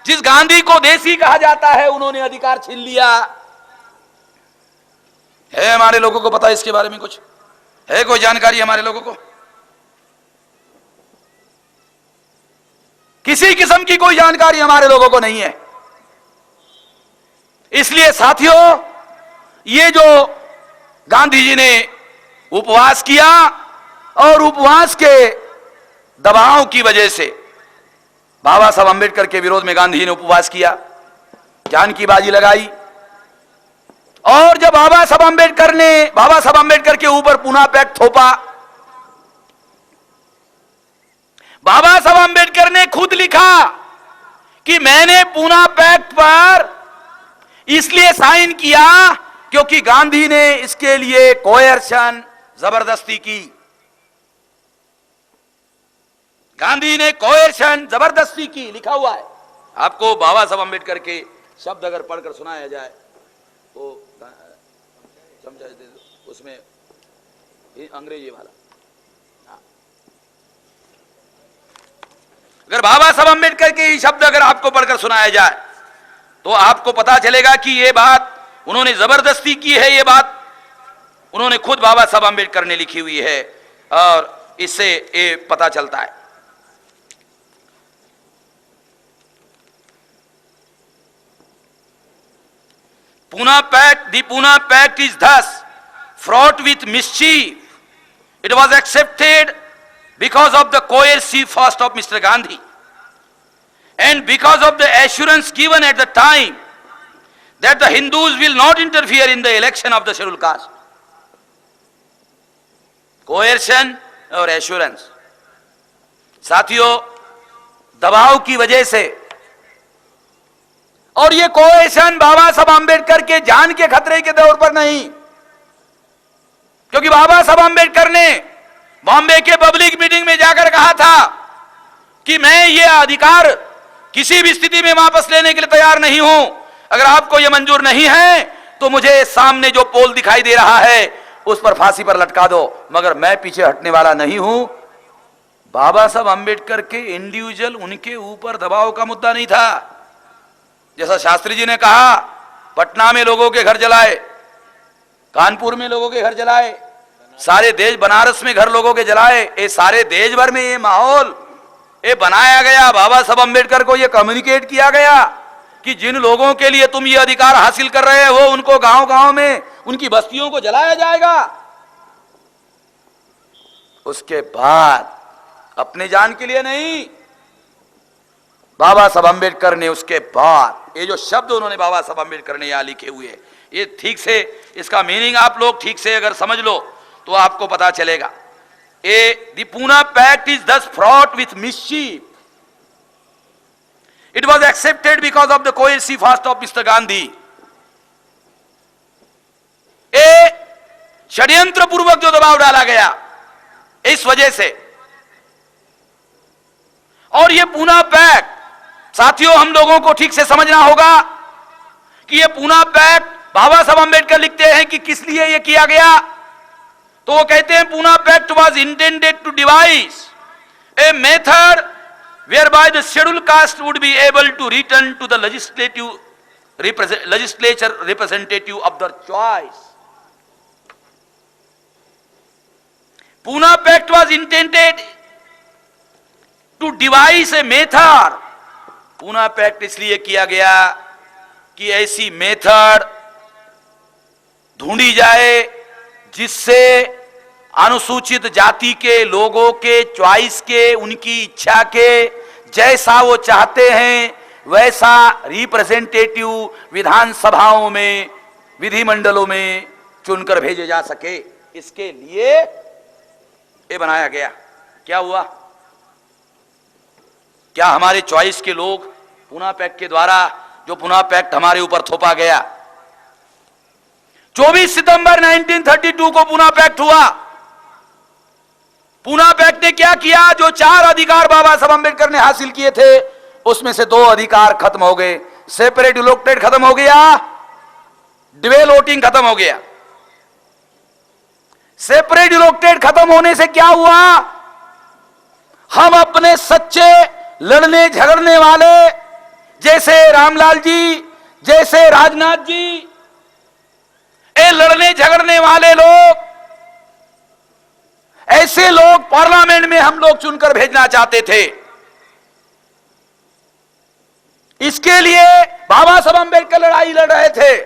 जिस गांधी को देशी कहा जाता है उन्होंने अधिकार छीन लिया। है हमारे लोगों को पता है इसके बारे में? कुछ है कोई जानकारी हमारे लोगों को? किसी किस्म की कोई जानकारी हमारे लोगों को नहीं है। इसलिए साथियों, ये जो गांधी जी ने उपवास किया और उपवास के दबाव की वजह से बाबा साहब अंबेडकर के विरोध में गांधी जी ने उपवास किया, जान की बाजी लगाई। और जब बाबा साहब अंबेडकर के ऊपर पूना पैक्ट थोपा, बाबा साहब अंबेडकर ने खुद लिखा कि मैंने पूना पैक्ट पर इसलिए साइन किया क्योंकि गांधी ने इसके लिए कोयर्शन, जबरदस्ती की। गांधी ने कोयर्शन, जबरदस्ती की, लिखा हुआ है। आपको बाबा साहब अंबेडकर के शब्द अगर पढ़कर सुनाया जाए तो समझा दे दो, उसमें अंग्रेजी वाला। अगर बाबा साहब अंबेडकर के शब्द अगर आपको पढ़कर सुनाया जाए तो आपको पता चलेगा कि यह बात उन्होंने जबरदस्ती की है। यह बात उन्होंने खुद बाबा साहब अंबेडकर ने लिखी हुई है और इससे ये पता चलता है। The Pune Pact is thus fraught with mischief. It was accepted because of the coercive force of Mr. Gandhi and because of the assurance given at the time that the Hindus will not interfere in the election of the scheduled caste. Coercion और assurance. साथियों, दबाव की वजह से, और ये कोएशन बाबा साहब अंबेडकर के जान के खतरे के तौर पर नहीं, क्योंकि बाबा साहब अंबेडकर ने बॉम्बे के पब्लिक मीटिंग में जाकर कहा था कि मैं ये अधिकार किसी भी स्थिति में वापस लेने के लिए तैयार नहीं हूं। अगर आपको ये मंजूर नहीं है तो मुझे सामने जो पोल दिखाई दे रहा है उस पर फांसी पर लटका दो, मगर मैं पीछे हटने वाला नहीं हूं। बाबा साहब अंबेडकर के इंडिविजुअल, उनके ऊपर दबाव का मुद्दा नहीं था। जैसा शास्त्री जी ने कहा, पटना में लोगों के घर जलाए, कानपुर में लोगों के घर जलाए, सारे देश, बनारस में घर लोगों के जलाए, ये सारे देश भर में ये माहौल ये बनाया गया। बाबा साहब अंबेडकर को ये कम्युनिकेट किया गया कि जिन लोगों के लिए तुम ये अधिकार हासिल कर रहे हो उनको गांव-गांव में उनकी बस्तियों को जलाया जाएगा। उसके बाद अपने जान के लिए नहीं, बाबा साहब अंबेडकर ने उसके बाद ये जो शब्द उन्होंने बाबा साहब अंबेडकर ने यहां लिखे हुए, ये ठीक से इसका मीनिंग आप लोग ठीक से अगर समझ लो तो आपको पता चलेगा। The Pune Pact is thus fraught with mischief. It was accepted because of the coercive force of Mr. Gandhi. ये षड्यंत्र पूर्वक जो दबाव डाला गया इस वजह से, और ये पूना पैक्ट साथियों हम लोगों को ठीक से समझना होगा कि ये पूना पैक्ट बाबा साहब अंबेडकर लिखते हैं कि किस लिए ये किया गया। तो वो कहते हैं Poona pact was intended to devise a method whereby the scheduled caste would be able to return to the legislature representative of their choice. Pune Pact was intended to devise a method. Pune Pact इसलिए किया गया कि ऐसी method ढूंढी जाए जिससे अनुसूचित जाति के लोगों के चॉइस के, उनकी इच्छा के, जैसा वो चाहते हैं वैसा रिप्रेजेंटेटिव विधानसभाओं में, विधिमंडलों में चुनकर भेजे जा सके। इसके लिए ये बनाया गया। क्या हुआ? क्या हमारे चॉइस के लोग पूना पैक्ट के द्वारा, जो पूना पैक्ट हमारे ऊपर थोपा गया, 24 सितंबर 1932 को पूना पैक्ट हुआ। पूना पैक्ट ने क्या किया? जो 4 अधिकार बाबा साहब अंबेडकर ने हासिल किए थे उसमें से 2 अधिकार खत्म हो गए। सेपरेट इलेक्टेड खत्म हो गया, डिवेल वोटिंग खत्म हो गया। सेपरेट इलेक्टेड खत्म होने से क्या हुआ? हम अपने सच्चे लड़ने झगड़ने वाले जैसे रामलाल जी, जैसे राजनाथ जी, ये लड़ने झगड़ने वाले लोग, ऐसे लोग पार्लियामेंट में हम लोग चुनकर भेजना चाहते थे। इसके लिए बाबा साहब अंबेडकर लड़ाई लड़ रहे थे।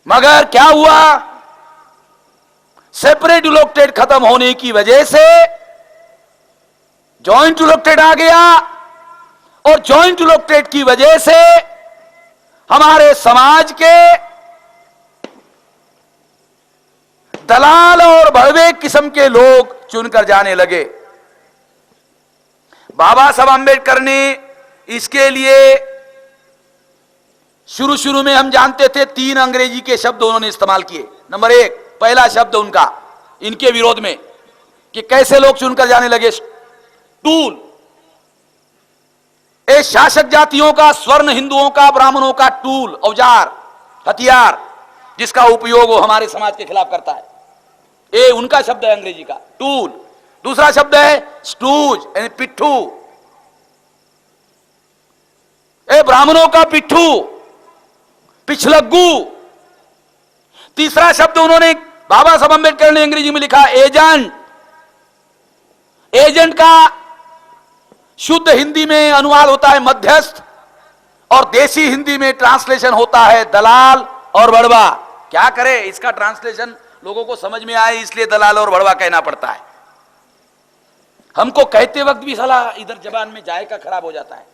मगर क्या हुआ? सेपरेट इलेक्टेड खत्म होने की वजह से जॉइंट इलेक्टेड आ गया, और जॉइंट इलेक्टेड की वजह से हमारे समाज के दलाल और भड़वे किस्म के लोग चुनकर जाने लगे। बाबा साहब अंबेडकर ने इसके लिए शुरू में हम जानते थे 3 अंग्रेजी के शब्द उन्होंने इस्तेमाल किए। नंबर 1, पहला शब्द उनका इनके विरोध में कि कैसे लोग चुनकर जाने लगे, टूल। ए शासक जातियों का, स्वर्ण हिंदुओं का, ब्राह्मणों का टूल, औजार, हथियार, जिसका उपयोग वो हमारे समाज के खिलाफ करता है। ये उनका शब्द है अंग्रेजी का, टूल। दूसरा शब्द है स्टूज, यानी पिट्ठू। ए ब्राह्मणों का पिट्ठू, पिछलग्गू। तीसरा शब्द उन्होंने, बाबा साहब अंबेडकर ने अंग्रेजी में लिखा एजेंट। एजेंट का शुद्ध हिंदी में अनुवाद होता है मध्यस्थ, और देसी हिंदी में ट्रांसलेशन होता है दलाल और बड़वा। क्या करे, इसका ट्रांसलेशन लोगों को समझ में आए इसलिए दलाल और बड़वा कहना पड़ता है। हमको कहते वक्त भी साला इधर जबान में जायका खराब हो जाता है,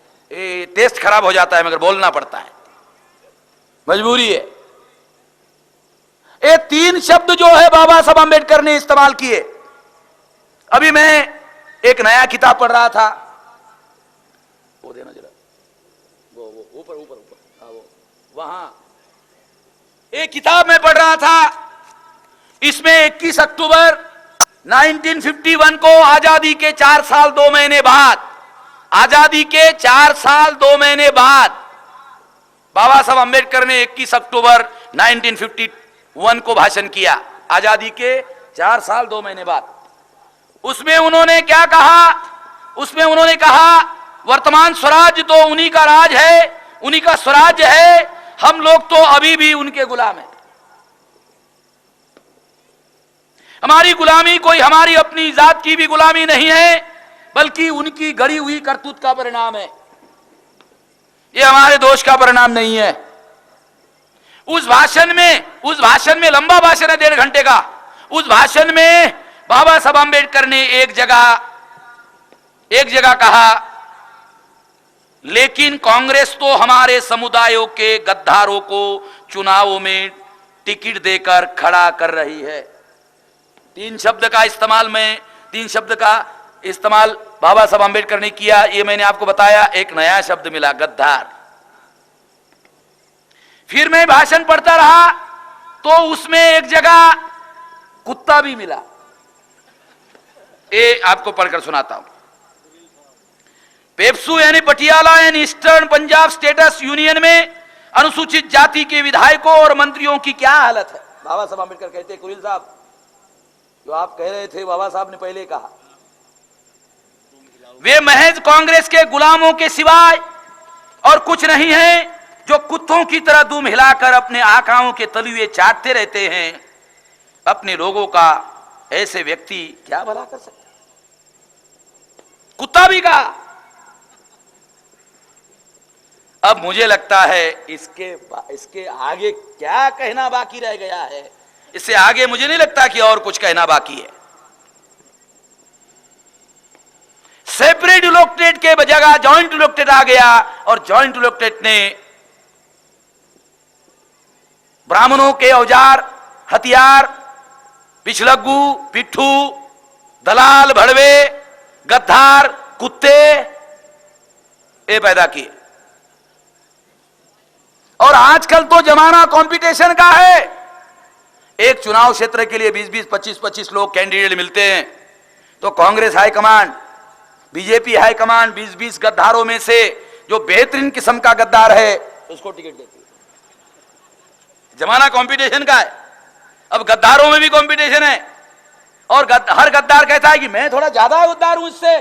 टेस्ट खराब हो जाता है, मगर बोलना पड़ता है, मजबूरी है। ये 3 शब्द जो है बाबा साहब अंबेडकर ने इस्तेमाल किए। अभी मैं एक नया किताब पढ़ रहा था, वो देना जरा, वो ऊपर हाँ, वो वहां एक किताब में पढ़ रहा था। इसमें 21 अक्टूबर 1951 को आजादी के 4 साल 2 महीने बाद, आजादी के 4 साल 2 महीने बाद बाबा साहब अंबेडकर ने 21 अक्टूबर 1951 को भाषण किया, आजादी के 4 साल 2 महीने बाद। उसमें उन्होंने क्या कहा? उसमें उन्होंने कहा वर्तमान स्वराज्य तो उन्हीं का राज है, उन्हीं का स्वराज्य है, हम लोग तो अभी भी उनके गुलाम हैं। हमारी गुलामी कोई हमारी अपनी जात की भी गुलामी नहीं है, बल्कि उनकी गढ़ी हुई करतूत का परिणाम है, ये हमारे दोष का परिणाम नहीं है। उस भाषण में लंबा भाषण है 1.5 घंटे का। उस भाषण में बाबा साहब अंबेडकर ने एक जगह कहा, लेकिन कांग्रेस तो हमारे समुदायों के गद्दारों को चुनावों में टिकट देकर खड़ा कर रही है। 3 शब्द का इस्तेमाल बाबा साहब अंबेडकर ने किया। ये मैंने आपको बताया, एक नया शब्द मिला, गद्दार। फिर मैं भाषण पढ़ता रहा तो उसमें एक जगह कुत्ता भी मिला। ये आपको पढ़कर सुनाता हूं। पेप्सू यानी Patiala and eastern Punjab status union में अनुसूचित जाति के विधायकों और मंत्रियों की क्या हालत है। बाबा साहब अम्बेडकर कहते, कुरिल साहब जो आप कह रहे थे बाबा साहब ने पहले कहा, वे महज कांग्रेस के गुलामों के सिवाय और कुछ नहीं है, जो कुत्तों की तरह दुम हिलाकर अपने आकाओं के तलुए चाटते रहते हैं। अपने लोगों का ऐसे व्यक्ति क्या भला कर सकता, कुत्ता भी कहा। अब मुझे लगता है इसके आगे क्या कहना बाकी रह गया है। इससे आगे मुझे नहीं लगता कि और कुछ कहना बाकी है। सेपरेट इलेक्टेड के बजाय जॉइंट इलेक्टेड आ गया और जॉइंट इलेक्टेड ने ब्राह्मणों के औजार, हथियार, पिछलग्गू, पिट्ठू, दलाल, भड़वे, गद्दार, कुत्ते ये पैदा किए। और आजकल तो जमाना कंपटीशन का है। एक चुनाव क्षेत्र के लिए 20-20, 25-25 लोग कैंडिडेट मिलते हैं, तो कांग्रेस हाईकमांड, बीजेपी हाईकमांड 20-20 गद्दारों में से जो बेहतरीन किस्म का गद्दार है उसको टिकट देती है। जमाना कंपटीशन का है। अब गद्दारों में भी कंपटीशन है और हर गद्दार कहता है कि मैं थोड़ा ज्यादा गद्दार हूं, इससे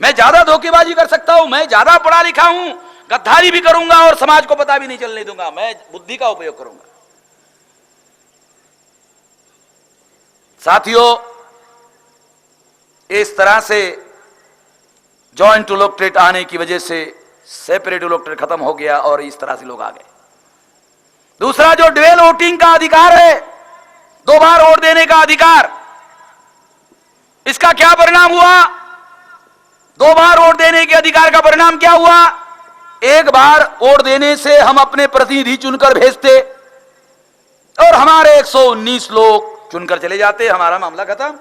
मैं ज्यादा धोखेबाजी कर सकता हूं, मैं ज्यादा पढ़ा लिखा हूं, गद्दारी भी करूंगा और समाज को पता भी नहीं चलने दूंगा, मैं बुद्धि का उपयोग करूंगा। साथियों, इस तरह से जॉइंट इलेक्टोरेट आने की वजह से सेपरेट इलेक्टोरेट खत्म हो गया और इस तरह से लोग आ गए। दूसरा जो ड्यूअल वोटिंग का अधिकार है, 2 बार वोट देने का अधिकार, इसका क्या परिणाम हुआ? 2 बार वोट देने के अधिकार का परिणाम क्या हुआ? एक बार वोट देने से हम अपने प्रतिनिधि चुनकर भेजते और हमारे 119 लोग चुनकर चले जाते, हमारा मामला खत्म।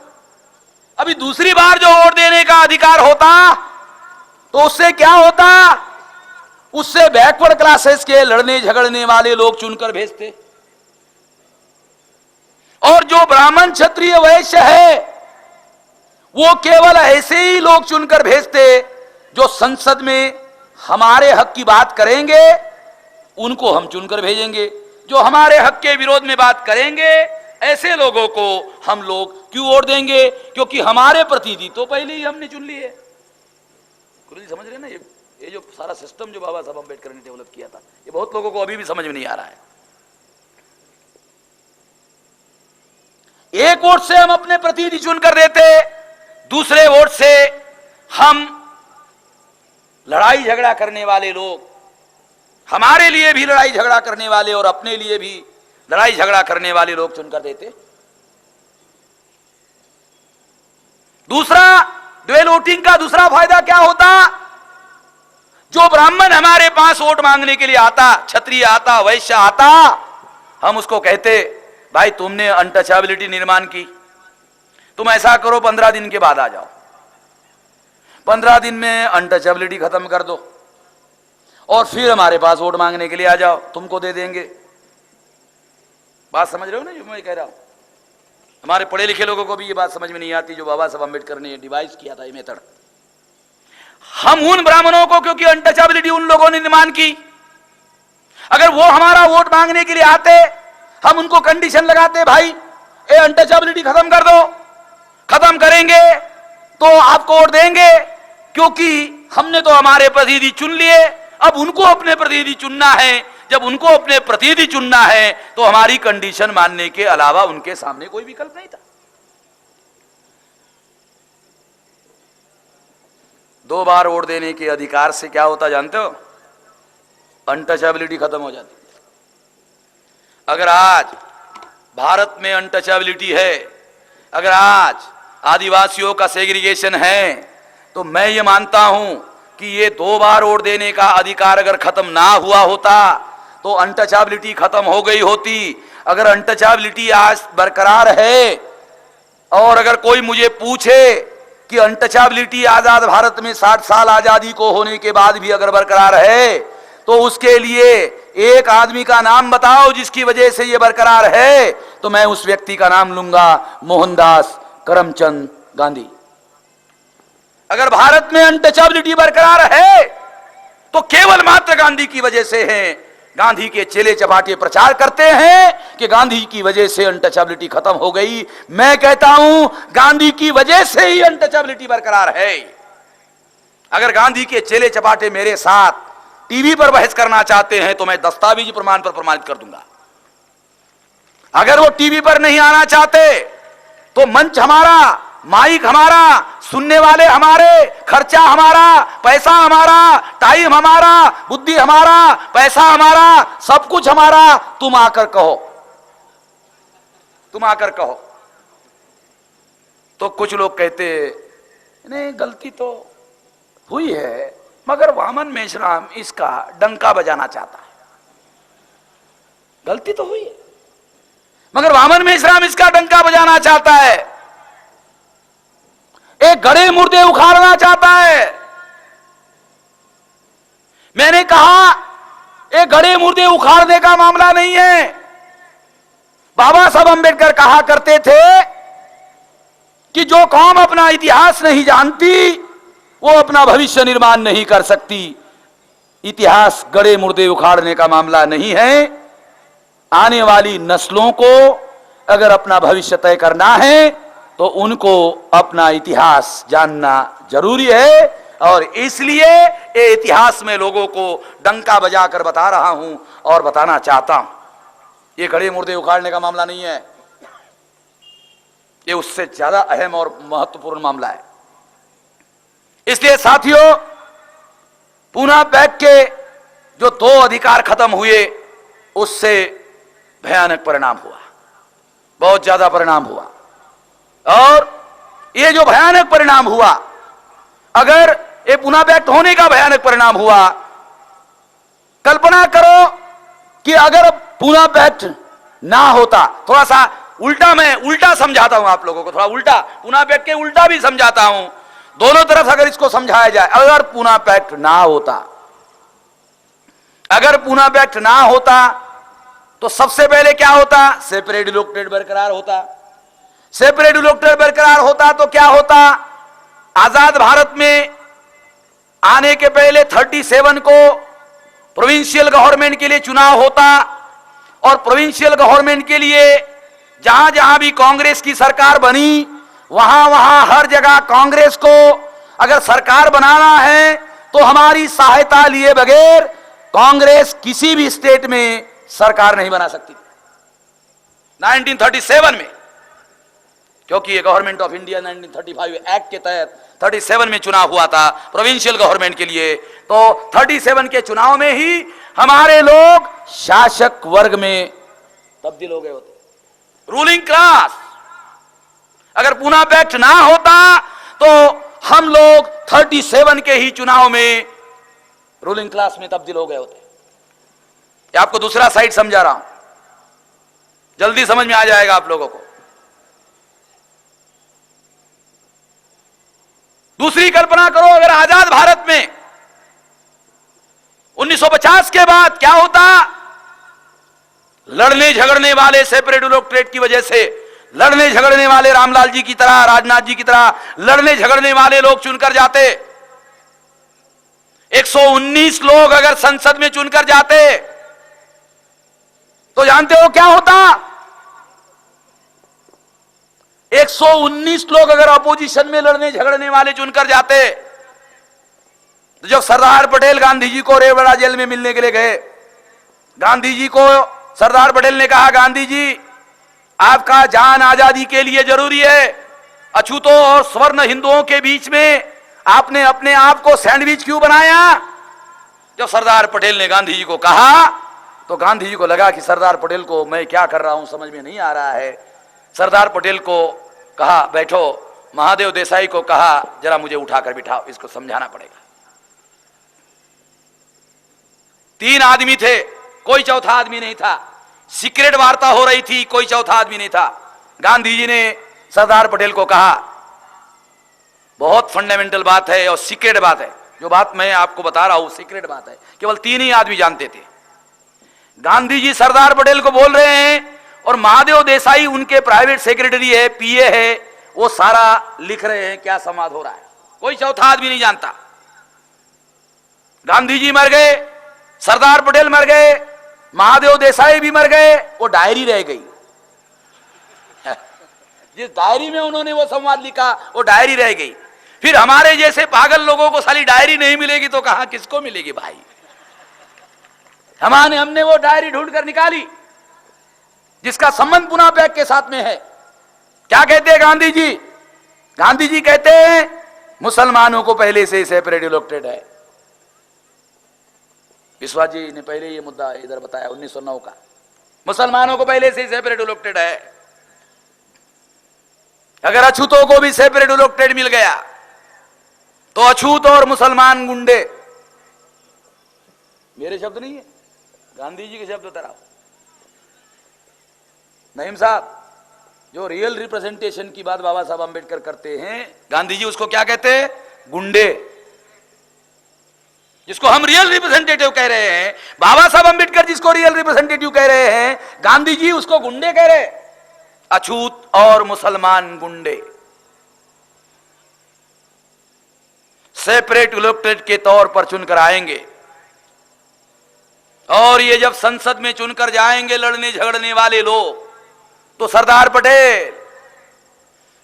अभी दूसरी बार जो वोट देने का अधिकार होता तो उससे क्या होता? उससे बैकवर्ड क्लासेस के लड़ने झगड़ने वाले लोग चुनकर भेजते और जो ब्राह्मण क्षत्रिय वैश्य है वो केवल ऐसे ही लोग चुनकर भेजते जो संसद में हमारे हक की बात करेंगे, उनको हम चुनकर भेजेंगे। जो हमारे हक के विरोध में बात करेंगे, ऐसे लोगों को हम लोग क्यों वोट देंगे? क्योंकि हमारे प्रतिनिधि तो पहले ही हमने चुन लिए। समझ रहे ना, ये जो सारा सिस्टम जो बाबा साहब अम्बेडकर ने डेवलप किया था, ये बहुत लोगों को अभी भी समझ में नहीं आ रहा है। एक वोट से हम अपने प्रतिनिधि चुनकर देते, दूसरे वोट से हम लड़ाई झगड़ा करने वाले लोग, हमारे लिए भी लड़ाई झगड़ा करने वाले और अपने लिए भी लड़ाई झगड़ा करने वाले लोग चुनकर देते। दूसरा ड्यूअल वोटिंग का दूसरा फायदा क्या होता? जो ब्राह्मण हमारे पास वोट मांगने के लिए आता, क्षत्रिय आता, वैश्य आता, हम उसको कहते भाई तुमने अनटचेबिलिटी निर्माण की, तुम ऐसा करो 15 दिन के बाद आ जाओ, 15 दिन में अनटचेबिलिटी खत्म कर दो और फिर हमारे पास वोट मांगने के लिए आ जाओ, तुमको दे देंगे। बात समझ रहे हो ना जो मैं कह रहा हूं? हमारे पढ़े लिखे लोगों को भी ये बात समझ में नहीं आती जो बाबा साहब अम्बेडकर ने डिवाइस किया था ये मेथड। हम उन ब्राह्मणों को, क्योंकि अनटचेबिलिटी उन लोगों ने निर्माण की, अगर वो हमारा वोट मांगने के लिए आते, हम उनको कंडीशन लगाते भाई ये अनटचेबिलिटी खत्म कर दो, खत्म करेंगे तो आपको वोट देंगे, क्योंकि हमने तो हमारे प्रतिनिधि चुन लिए, अब उनको अपने प्रतिनिधि चुनना है। जब उनको अपने प्रतिनिधि चुनना है तो हमारी कंडीशन मानने के अलावा उनके सामने कोई विकल्प नहीं था। 2 बार वोट देने के अधिकार से क्या होता जानते हो? अनटचेबिलिटी खत्म हो जाती। अगर आज भारत में अनटचेबिलिटी है, अगर आज आदिवासियों का सेग्रीगेशन है, तो मैं ये मानता हूं कि ये 2 बार वोट देने का अधिकार अगर खत्म ना हुआ होता तो अनटचेबिलिटी खत्म हो गई होती। अगर अनटचेबिलिटी आज बरकरार है और अगर कोई मुझे पूछे कि अनटचेबिलिटी आजाद भारत में 60 साल आजादी को होने के बाद भी अगर बरकरार है तो उसके लिए एक आदमी का नाम बताओ जिसकी वजह से यह बरकरार है, तो मैं उस व्यक्ति का नाम लूंगा, मोहनदास करमचंद गांधी। अगर भारत में अनटचेबिलिटी बरकरार है तो केवल मात्र गांधी की वजह से है। गांधी के चेले चपाटे प्रचार करते हैं कि गांधी की वजह से अनटचेबिलिटी खत्म हो गई। मैं कहता हूं गांधी की वजह से ही अनटचेबिलिटी बरकरार है। अगर गांधी के चेले चपाटे मेरे साथ टीवी पर बहस करना चाहते हैं तो मैं दस्तावेजी प्रमाण पर प्रमाणित कर दूंगा। अगर वो टीवी पर नहीं आना चाहते तो मंच हमारा, माइक हमारा, सुनने वाले हमारे, खर्चा हमारा, पैसा हमारा, टाइम हमारा, बुद्धि हमारा, पैसा हमारा, सब कुछ हमारा। तुम आकर कहो, तुम आकर कहो। तो कुछ लोग कहते नहीं गलती तो हुई है मगर वामन मेश्राम इसका डंका बजाना चाहता है। गलती तो हुई है मगर वामन मेश्राम इसका डंका बजाना चाहता है, एक गड़े मुर्दे उखाड़ना चाहता है। मैंने कहा एक गड़े मुर्दे उखाड़ने का मामला नहीं है। बाबा साहब अंबेडकर कहा करते थे कि जो कौम अपना इतिहास नहीं जानती वो अपना भविष्य निर्माण नहीं कर सकती। इतिहास गड़े मुर्दे उखाड़ने का मामला नहीं है। आने वाली नस्लों को अगर अपना भविष्य तय करना है तो उनको अपना इतिहास जानना जरूरी है। और इसलिए ये इतिहास में लोगों को डंका बजाकर बता रहा हूं और बताना चाहता हूं। ये गड़े मुर्दे उखाड़ने का मामला नहीं है, ये उससे ज्यादा अहम और महत्वपूर्ण मामला है। इसलिए साथियों, पूना पैक्ट के जो 2 अधिकार खत्म हुए उससे भयानक परिणाम हुआ, बहुत ज्यादा परिणाम हुआ। और ये जो भयानक परिणाम हुआ, अगर ये पूना पैक्ट होने का भयानक परिणाम हुआ, कल्पना करो कि अगर पूना पैक्ट ना होता, थोड़ा सा उल्टा, मैं उल्टा समझाता हूं आप लोगों को, थोड़ा उल्टा, पूना पैक्ट के उल्टा भी समझाता हूं, दोनों तरफ अगर इसको समझाया जाए। अगर पूना पैक्ट ना होता, अगर पूना पैक्ट ना होता तो सबसे पहले क्या होता? सेपरेट इलेक्टोरेट बरकरार होता। सेपरेट इलेक्टोरेट बरकरार होता तो क्या होता? आजाद भारत में आने के पहले 37 को प्रोविंशियल गवर्नमेंट के लिए चुनाव होता और प्रोविंशियल गवर्नमेंट के लिए जहां जहां भी कांग्रेस की सरकार बनी वहां वहां हर जगह कांग्रेस को अगर सरकार बनाना है तो हमारी सहायता लिए बगैर कांग्रेस किसी भी स्टेट में सरकार नहीं बना सकती 1937 में, क्योंकि ये गवर्नमेंट ऑफ इंडिया 1935 एक्ट के तहत 37 में चुनाव हुआ था प्रोविंशियल गवर्नमेंट के लिए। तो 37 के चुनाव में ही हमारे लोग शासक वर्ग में तब्दील हो गए होते, रूलिंग क्लास। अगर पूना पैक्ट ना होता तो हम लोग 37 के ही चुनाव में रूलिंग क्लास में तब्दील हो गए होते। ये आपको दूसरा साइड समझा रहा हूं, जल्दी समझ में आ जाएगा आप लोगों को। दूसरी कल्पना करो, अगर आजाद भारत में 1950 के बाद क्या होता? लड़ने झगड़ने वाले सेपरेट इलेक्टोरेट की वजह से लड़ने झगड़ने वाले रामलाल जी की तरह, राजनाथ जी की तरह लड़ने झगड़ने वाले लोग चुनकर जाते। 119 लोग अगर संसद में चुनकर जाते तो जानते हो क्या होता? 119 लोग अगर अपोजिशन में लड़ने झगड़ने वाले चुनकर जाते तो जब सरदार पटेल गांधी जी को रेवाड़ा जेल में मिलने के लिए गए, गांधी जी को सरदार पटेल ने कहा, गांधी जी आपका जान आजादी के लिए जरूरी है, अछूतों और स्वर्ण हिंदुओं के बीच में आपने अपने आप को सैंडविच क्यों बनाया? जब सरदार पटेल ने गांधी जी को कहा तो गांधी जी को लगा कि सरदार पटेल को मैं क्या कर रहा हूं समझ में नहीं आ रहा है। सरदार पटेल को कहा बैठो, महादेव देसाई को कहा जरा मुझे उठाकर बिठाओ, इसको समझाना पड़ेगा। 3 आदमी थे, कोई चौथा आदमी नहीं था। सीक्रेट वार्ता हो रही थी, कोई चौथा आदमी नहीं था। गांधी जी ने सरदार पटेल को कहा, बहुत फंडामेंटल बात है और सीक्रेट बात है, जो बात मैं आपको बता रहा हूं सीक्रेट बात है, केवल 3 ही आदमी जानते थे। गांधी जी सरदार पटेल को बोल रहे हैं और महादेव देसाई उनके प्राइवेट सेक्रेटरी है, पीए है, वो सारा लिख रहे हैं क्या संवाद हो रहा है, कोई चौथा आदमी नहीं जानता। गांधी जी मर गए, सरदार पटेल मर गए, महादेव देसाई भी मर गए, वो डायरी रह गई। जिस डायरी में उन्होंने वो संवाद लिखा वो डायरी रह गई। फिर हमारे जैसे पागल लोगों को साली डायरी नहीं मिलेगी तो कहां किसको मिलेगी भाई। हमने वो डायरी ढूंढ कर निकाली जिसका संबंध पुनः पैक के साथ में है। क्या कहते हैं गांधी जी? गांधी जी कहते हैं मुसलमानों को पहले से सेपरेट इलेक्टेड है। विश्वास जी ने पहले ये मुद्दा इधर बताया 1909 का, मुसलमानों को पहले से सेपरेट इलेक्टेड है। अगर अछूतों को भी सेपरेट इलेक्टेड मिल गया तो अछूत और मुसलमान गुंडे, मेरे शब्द नहीं है, गांधी जी के शब्द तरह। नईम साहब जो रियल रिप्रेजेंटेशन की बात बाबा साहब अंबेडकर करते हैं, गांधी जी उसको क्या कहते हैं? गुंडे। जिसको हम रियल रिप्रेजेंटेटिव कह रहे हैं, बाबा साहब अंबेडकर जिसको रियल रिप्रेजेंटेटिव कह रहे हैं, गांधी जी उसको गुंडे कह रहे। अछूत और मुसलमान गुंडे सेपरेट इलेक्टेड के तौर पर चुनकर आएंगे और ये जब संसद में चुनकर जाएंगे लड़ने झगड़ने वाले लोग, तो सरदार पटेल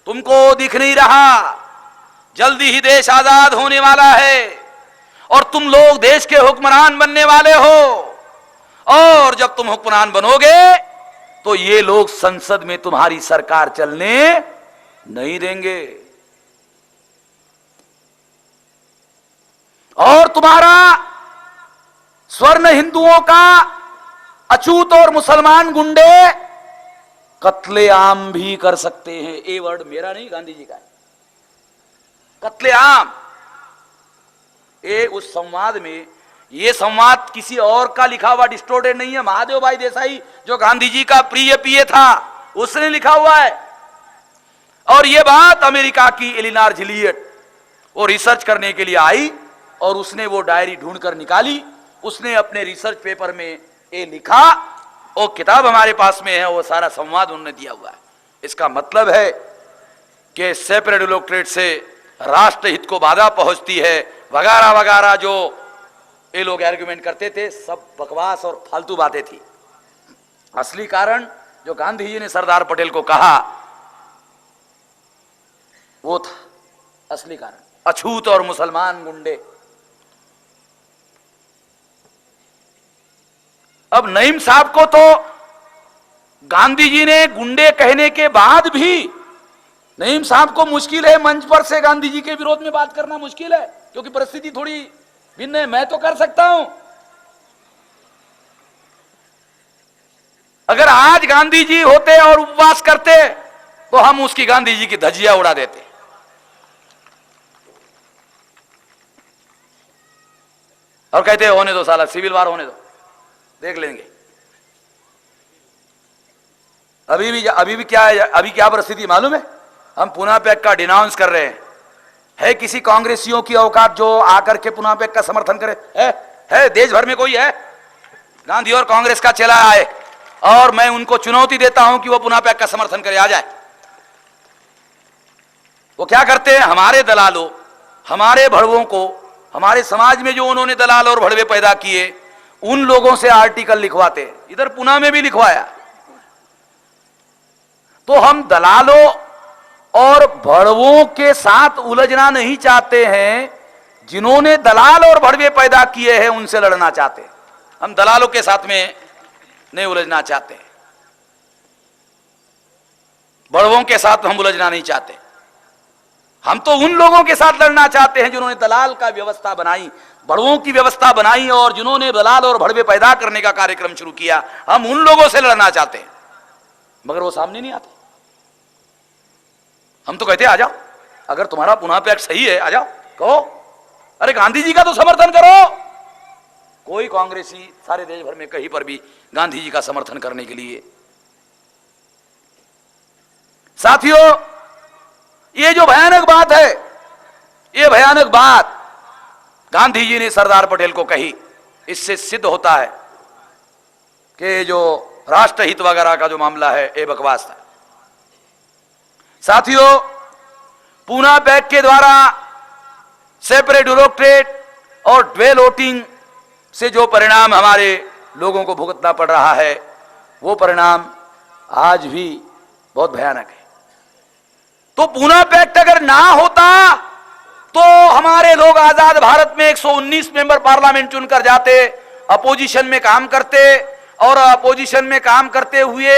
तुमको दिख नहीं रहा, जल्दी ही देश आजाद होने वाला है और तुम लोग देश के हुक्मरान बनने वाले हो, और जब तुम हुक्मरान बनोगे तो ये लोग संसद में तुम्हारी सरकार चलने नहीं देंगे और तुम्हारा स्वर्ण हिंदुओं का अछूत और मुसलमान गुंडे कत्लेआम भी कर सकते हैं। ये वर्ड मेरा नहीं, गांधी जी का है, कत्लेआम। ये उस संवाद में, ये संवाद किसी और का लिखा हुआ डिस्टोर्टेड नहीं है। महादेव भाई देसाई जो गांधी जी का प्रिय पीए था उसने लिखा हुआ है। और ये बात अमेरिका की एलिनॉर जिलियट वो रिसर्च करने के लिए आई और उसने वो डायरी ढूंढकर निकाली, उसने अपने रिसर्च पेपर में ये लिखा, वो किताब हमारे पास में है, वो सारा संवाद उन्होंने दिया हुआ है। इसका मतलब है कि सेपरेट इलेक्टोरेट से राष्ट्रहित को बाधा पहुंचती है, वगैरह वगैरह जो ये लोग आर्गुमेंट करते थे, सब बकवास और फालतू बातें थी। असली कारण जो गांधी जी ने सरदार पटेल को कहा वो था असली कारण, अछूत और मुसलमान गुंडे। अब नईम साहब को तो गांधी जी ने गुंडे कहने के बाद भी नईम साहब को मुश्किल है मंच पर से गांधी जी के विरोध में बात करना मुश्किल है, क्योंकि परिस्थिति थोड़ी भिन्न है। मैं तो कर सकता हूं। अगर आज गांधी जी होते और उपवास करते तो हम उसकी गांधी जी की धज्जियां उड़ा देते। और कहते होने दो साला, सिविल वार होने दो, देख लेंगे। अभी भी क्या है, अभी क्या परिस्थिति मालूम है? हम पुनः पैक का डिनाउंस कर रहे हैं। है किसी कांग्रेसियों की औकात जो आकर के पुनः पैक का समर्थन करे? है देश भर में कोई है? गांधी और कांग्रेस का चेला आए और मैं उनको चुनौती देता हूं कि वो पुनः पैक का समर्थन करे, आ जाए। वो क्या करते हैं? हमारे दलालों, हमारे भड़वों को, हमारे समाज में जो उन्होंने दलाल और भड़वे पैदा किए उन लोगों से आर्टिकल लिखवाते। इधर पुणे में भी लिखवाया। तो हम दलालों और भड़वों के साथ उलझना नहीं चाहते हैं, जिन्होंने दलाल और भड़वे पैदा किए हैं उनसे लड़ना चाहते हैं। हम दलालों के साथ में नहीं उलझना चाहते, भड़वों के साथ हम उलझना नहीं चाहते। हम तो उन लोगों के साथ लड़ना चाहते हैं जिन्होंने दलाल का व्यवस्था बनाई, भड़वों की व्यवस्था बनाई और जिन्होंने दलाल और भड़वे पैदा करने का कार्यक्रम शुरू किया। हम उन लोगों से लड़ना चाहते हैं, मगर वो सामने नहीं आते। हम तो कहते आ जाओ, अगर तुम्हारा पुनः पैक सही है आ जाओ, कहो अरे गांधी जी का तो समर्थन करो। कोई कांग्रेसी सारे देश भर में कहीं पर भी गांधी जी का समर्थन करने के लिए। साथियों, ये जो भयानक बात है, ये भयानक बात गांधी जी ने सरदार पटेल को कही, इससे सिद्ध होता है कि जो राष्ट्रहित वगैरह का जो मामला है ये बकवास था। साथियों, पूना पैक्ट के द्वारा सेपरेट इलेक्टोरेट और ड्वेल वोटिंग से जो परिणाम हमारे लोगों को भुगतना पड़ रहा है, वो परिणाम आज भी बहुत भयानक है। तो पूना पैक्ट अगर ना होता तो हमारे लोग आजाद भारत में 119 मेंबर पार्लियामेंट चुनकर जाते, अपोजिशन में काम करते, और अपोजिशन में काम करते हुए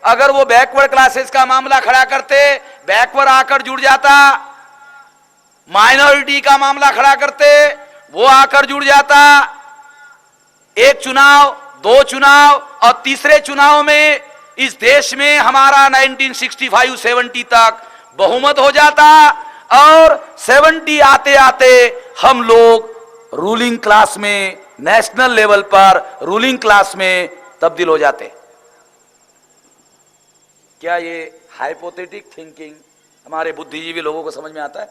अगर वो बैकवर्ड क्लासेस का मामला खड़ा करते, बैकवर्ड आकर जुड़ जाता, माइनॉरिटी का मामला खड़ा करते, वो आकर जुड़ जाता, एक चुनाव, दो चुनाव और तीसरे चुनाव में इस देश में हमारा 1965-70 तक बहुमत हो जाता, और 70 आते आते हम लोग रूलिंग क्लास में, नेशनल लेवल पर रूलिंग क्लास में तब्दील हो जाते। क्या ये हाइपोथेटिक थिंकिंग हमारे बुद्धिजीवी लोगों को समझ में आता है?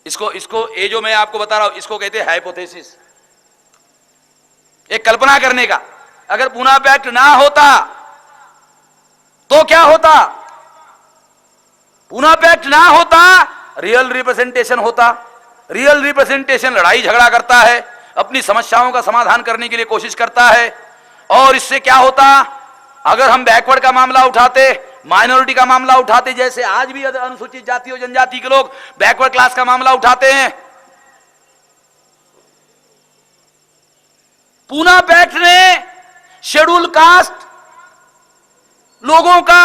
इसको ये जो मैं आपको बता रहा हूं, इसको कहते हैं हाइपोथेसिस, एक कल्पना करने का। अगर पूना पैक्ट ना होता तो क्या होता? पूना पैक्ट ना होता, रियल रिप्रेजेंटेशन होता। रियल रिप्रेजेंटेशन लड़ाई झगड़ा करता है, अपनी समस्याओं का समाधान करने के लिए कोशिश करता है, और इससे क्या होता? अगर हम बैकवर्ड का मामला उठाते, माइनॉरिटी का मामला उठाते, जैसे आज भी अनुसूचित जाति और जनजाति के लोग बैकवर्ड क्लास का मामला उठाते हैं, पूना पैक्ट ने शेड्यूल कास्ट लोगों का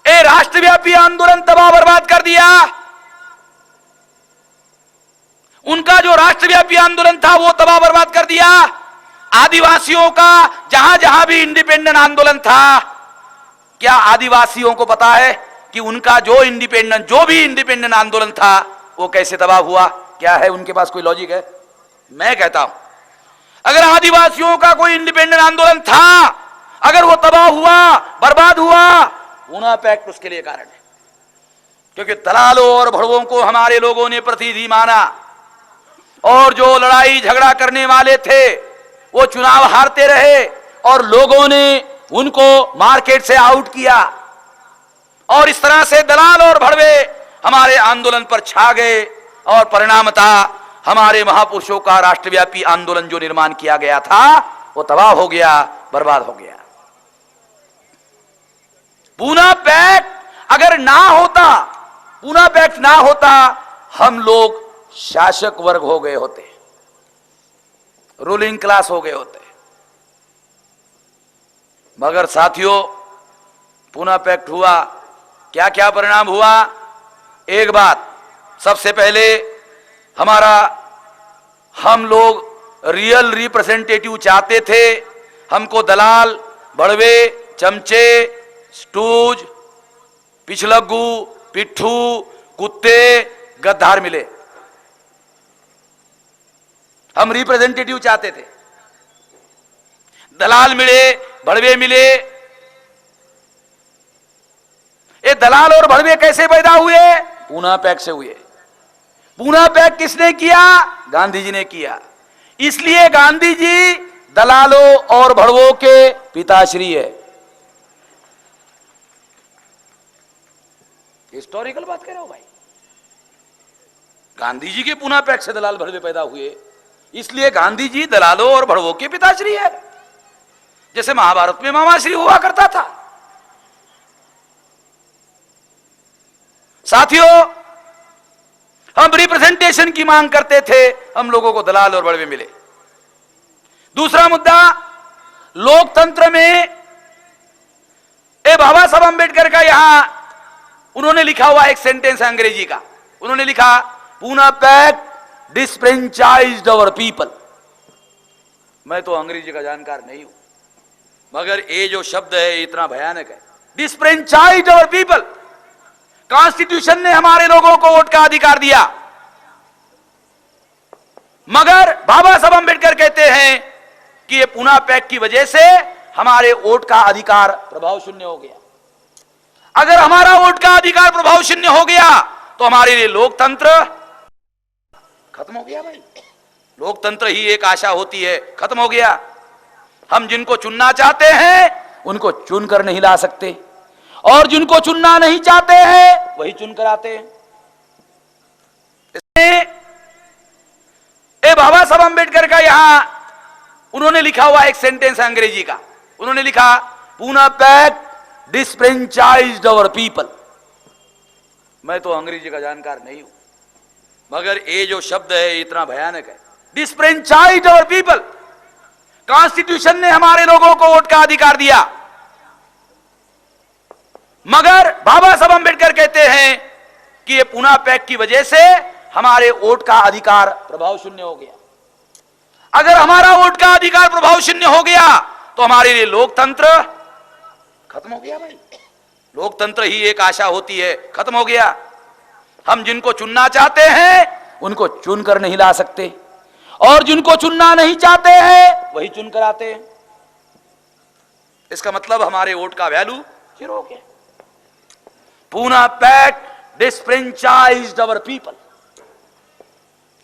एक राष्ट्रव्यापी आंदोलन तबाह बर्बाद कर दिया। उनका जो राष्ट्रव्यापी आंदोलन था वो तबाह बर्बाद कर दिया। आदिवासियों का जहां जहां भी इंडिपेंडेंट आंदोलन था, क्या आदिवासियों को पता है कि उनका जो भी इंडिपेंडेंट आंदोलन था वो कैसे तबाह हुआ? क्या है उनके पास कोई लॉजिक है? मैं कहता हूं, अगर आदिवासियों का कोई इंडिपेंडेंट आंदोलन था, अगर वो तबाह हुआ, बर्बाद हुआ, पूना पैक्ट उसके लिए कारण है। क्योंकि दलालों और भड़वों को हमारे लोगों ने प्रतिनिधि माना, और जो लड़ाई झगड़ा करने वाले थे वो चुनाव हारते रहे, और लोगों ने उनको मार्केट से आउट किया, और इस तरह से दलाल और भड़वे हमारे आंदोलन पर छा गए, और परिणामतः हमारे महापुरुषों का राष्ट्रव्यापी आंदोलन जो निर्माण किया गया था वो तबाह हो गया, बर्बाद हो गया। पूना पैक्ट अगर ना होता, पूना पैक्ट ना होता, हम लोग शासक वर्ग हो गए होते, रूलिंग क्लास हो गए होते। मगर साथियों, पूना पैक्ट हुआ, क्या क्या परिणाम हुआ? एक बात, सबसे पहले हम लोग रियल रिप्रेजेंटेटिव चाहते थे। हमको दलाल, बड़वे, चमचे, स्टूज, पिछलग्गू, पिट्ठू, कुत्ते, गद्दार मिले। हम रिप्रेजेंटेटिव चाहते थे, दलाल मिले, भड़वे मिले। ये दलाल और भड़वे कैसे पैदा हुए? पूना पैक्ट से हुए। पूना पैक्ट किसने किया? गांधी जी ने किया। इसलिए गांधी जी दलालों और भड़वों के पिताश्री है। हिस्टोरिकल बात कह रहा हूं भाई। गांधी जी के पूना पैक्ट से दलाल भड़वे पैदा हुए, इसलिए गांधी जी दलालों और भड़वों के पिताश्री है। जैसे महाभारत में मामाश्री हुआ करता था। साथियों, हम रिप्रेजेंटेशन की मांग करते थे, हम लोगों को दलाल और भड़वे मिले। दूसरा मुद्दा, लोकतंत्र में बाबा साहब अंबेडकर का यहां उन्होंने लिखा हुआ एक सेंटेंस है अंग्रेजी का। उन्होंने लिखा, Poona pact disenfranchised our people. मैं तो अंग्रेजी का जानकार नहीं हूं, मगर ये जो शब्द है इतना भयानक है। डिस्फ्रेंचाइज्ड अवर पीपल। कॉन्स्टिट्यूशन ने हमारे लोगों को वोट का अधिकार दिया, मगर बाबा साहब अंबेडकर कहते हैं कि ये पूना पैक्ट की वजह से हमारे वोट का अधिकार प्रभाव शून्य हो गया। अगर हमारा वोट का अधिकार प्रभाव शून्य हो गया तो हमारे लिए लोकतंत्र खत्म हो गया भाई। लोकतंत्र ही एक आशा होती है, खत्म हो गया। हम जिनको चुनना चाहते हैं उनको चुनकर नहीं ला सकते, और जिनको चुनना नहीं चाहते हैं वही चुनकर आते हैं। बाबा साहब अंबेडकर का यहां उन्होंने लिखा हुआ एक सेंटेंस है अंग्रेजी का, उन्होंने लिखा Poona pact disenfranchised our people. मैं तो अंग्रेजी का जानकार नहीं हूं, मगर ये जो शब्द है इतना भयानक है, डिस्फ्रेंचाइज्ड अवर पीपल। कॉन्स्टिट्यूशन ने हमारे लोगों को वोट का अधिकार दिया, मगर बाबा साहब अंबेडकर कहते हैं कि ये पूना पैक्ट की वजह से हमारे वोट का अधिकार प्रभाव शून्य हो गया। अगर हमारा वोट का अधिकार प्रभाव शून्य हो गया तो हमारे लिए लोकतंत्र खत्म हो गया। भाई लोकतंत्र ही एक आशा होती है, खत्म हो गया। हम जिनको चुनना चाहते हैं उनको चुनकर नहीं ला सकते, और जिनको चुनना नहीं चाहते हैं वही चुनकर आते हैं। इसका मतलब हमारे वोट का वैल्यू जीरो हो गया। Poona pact disenfranchised our people.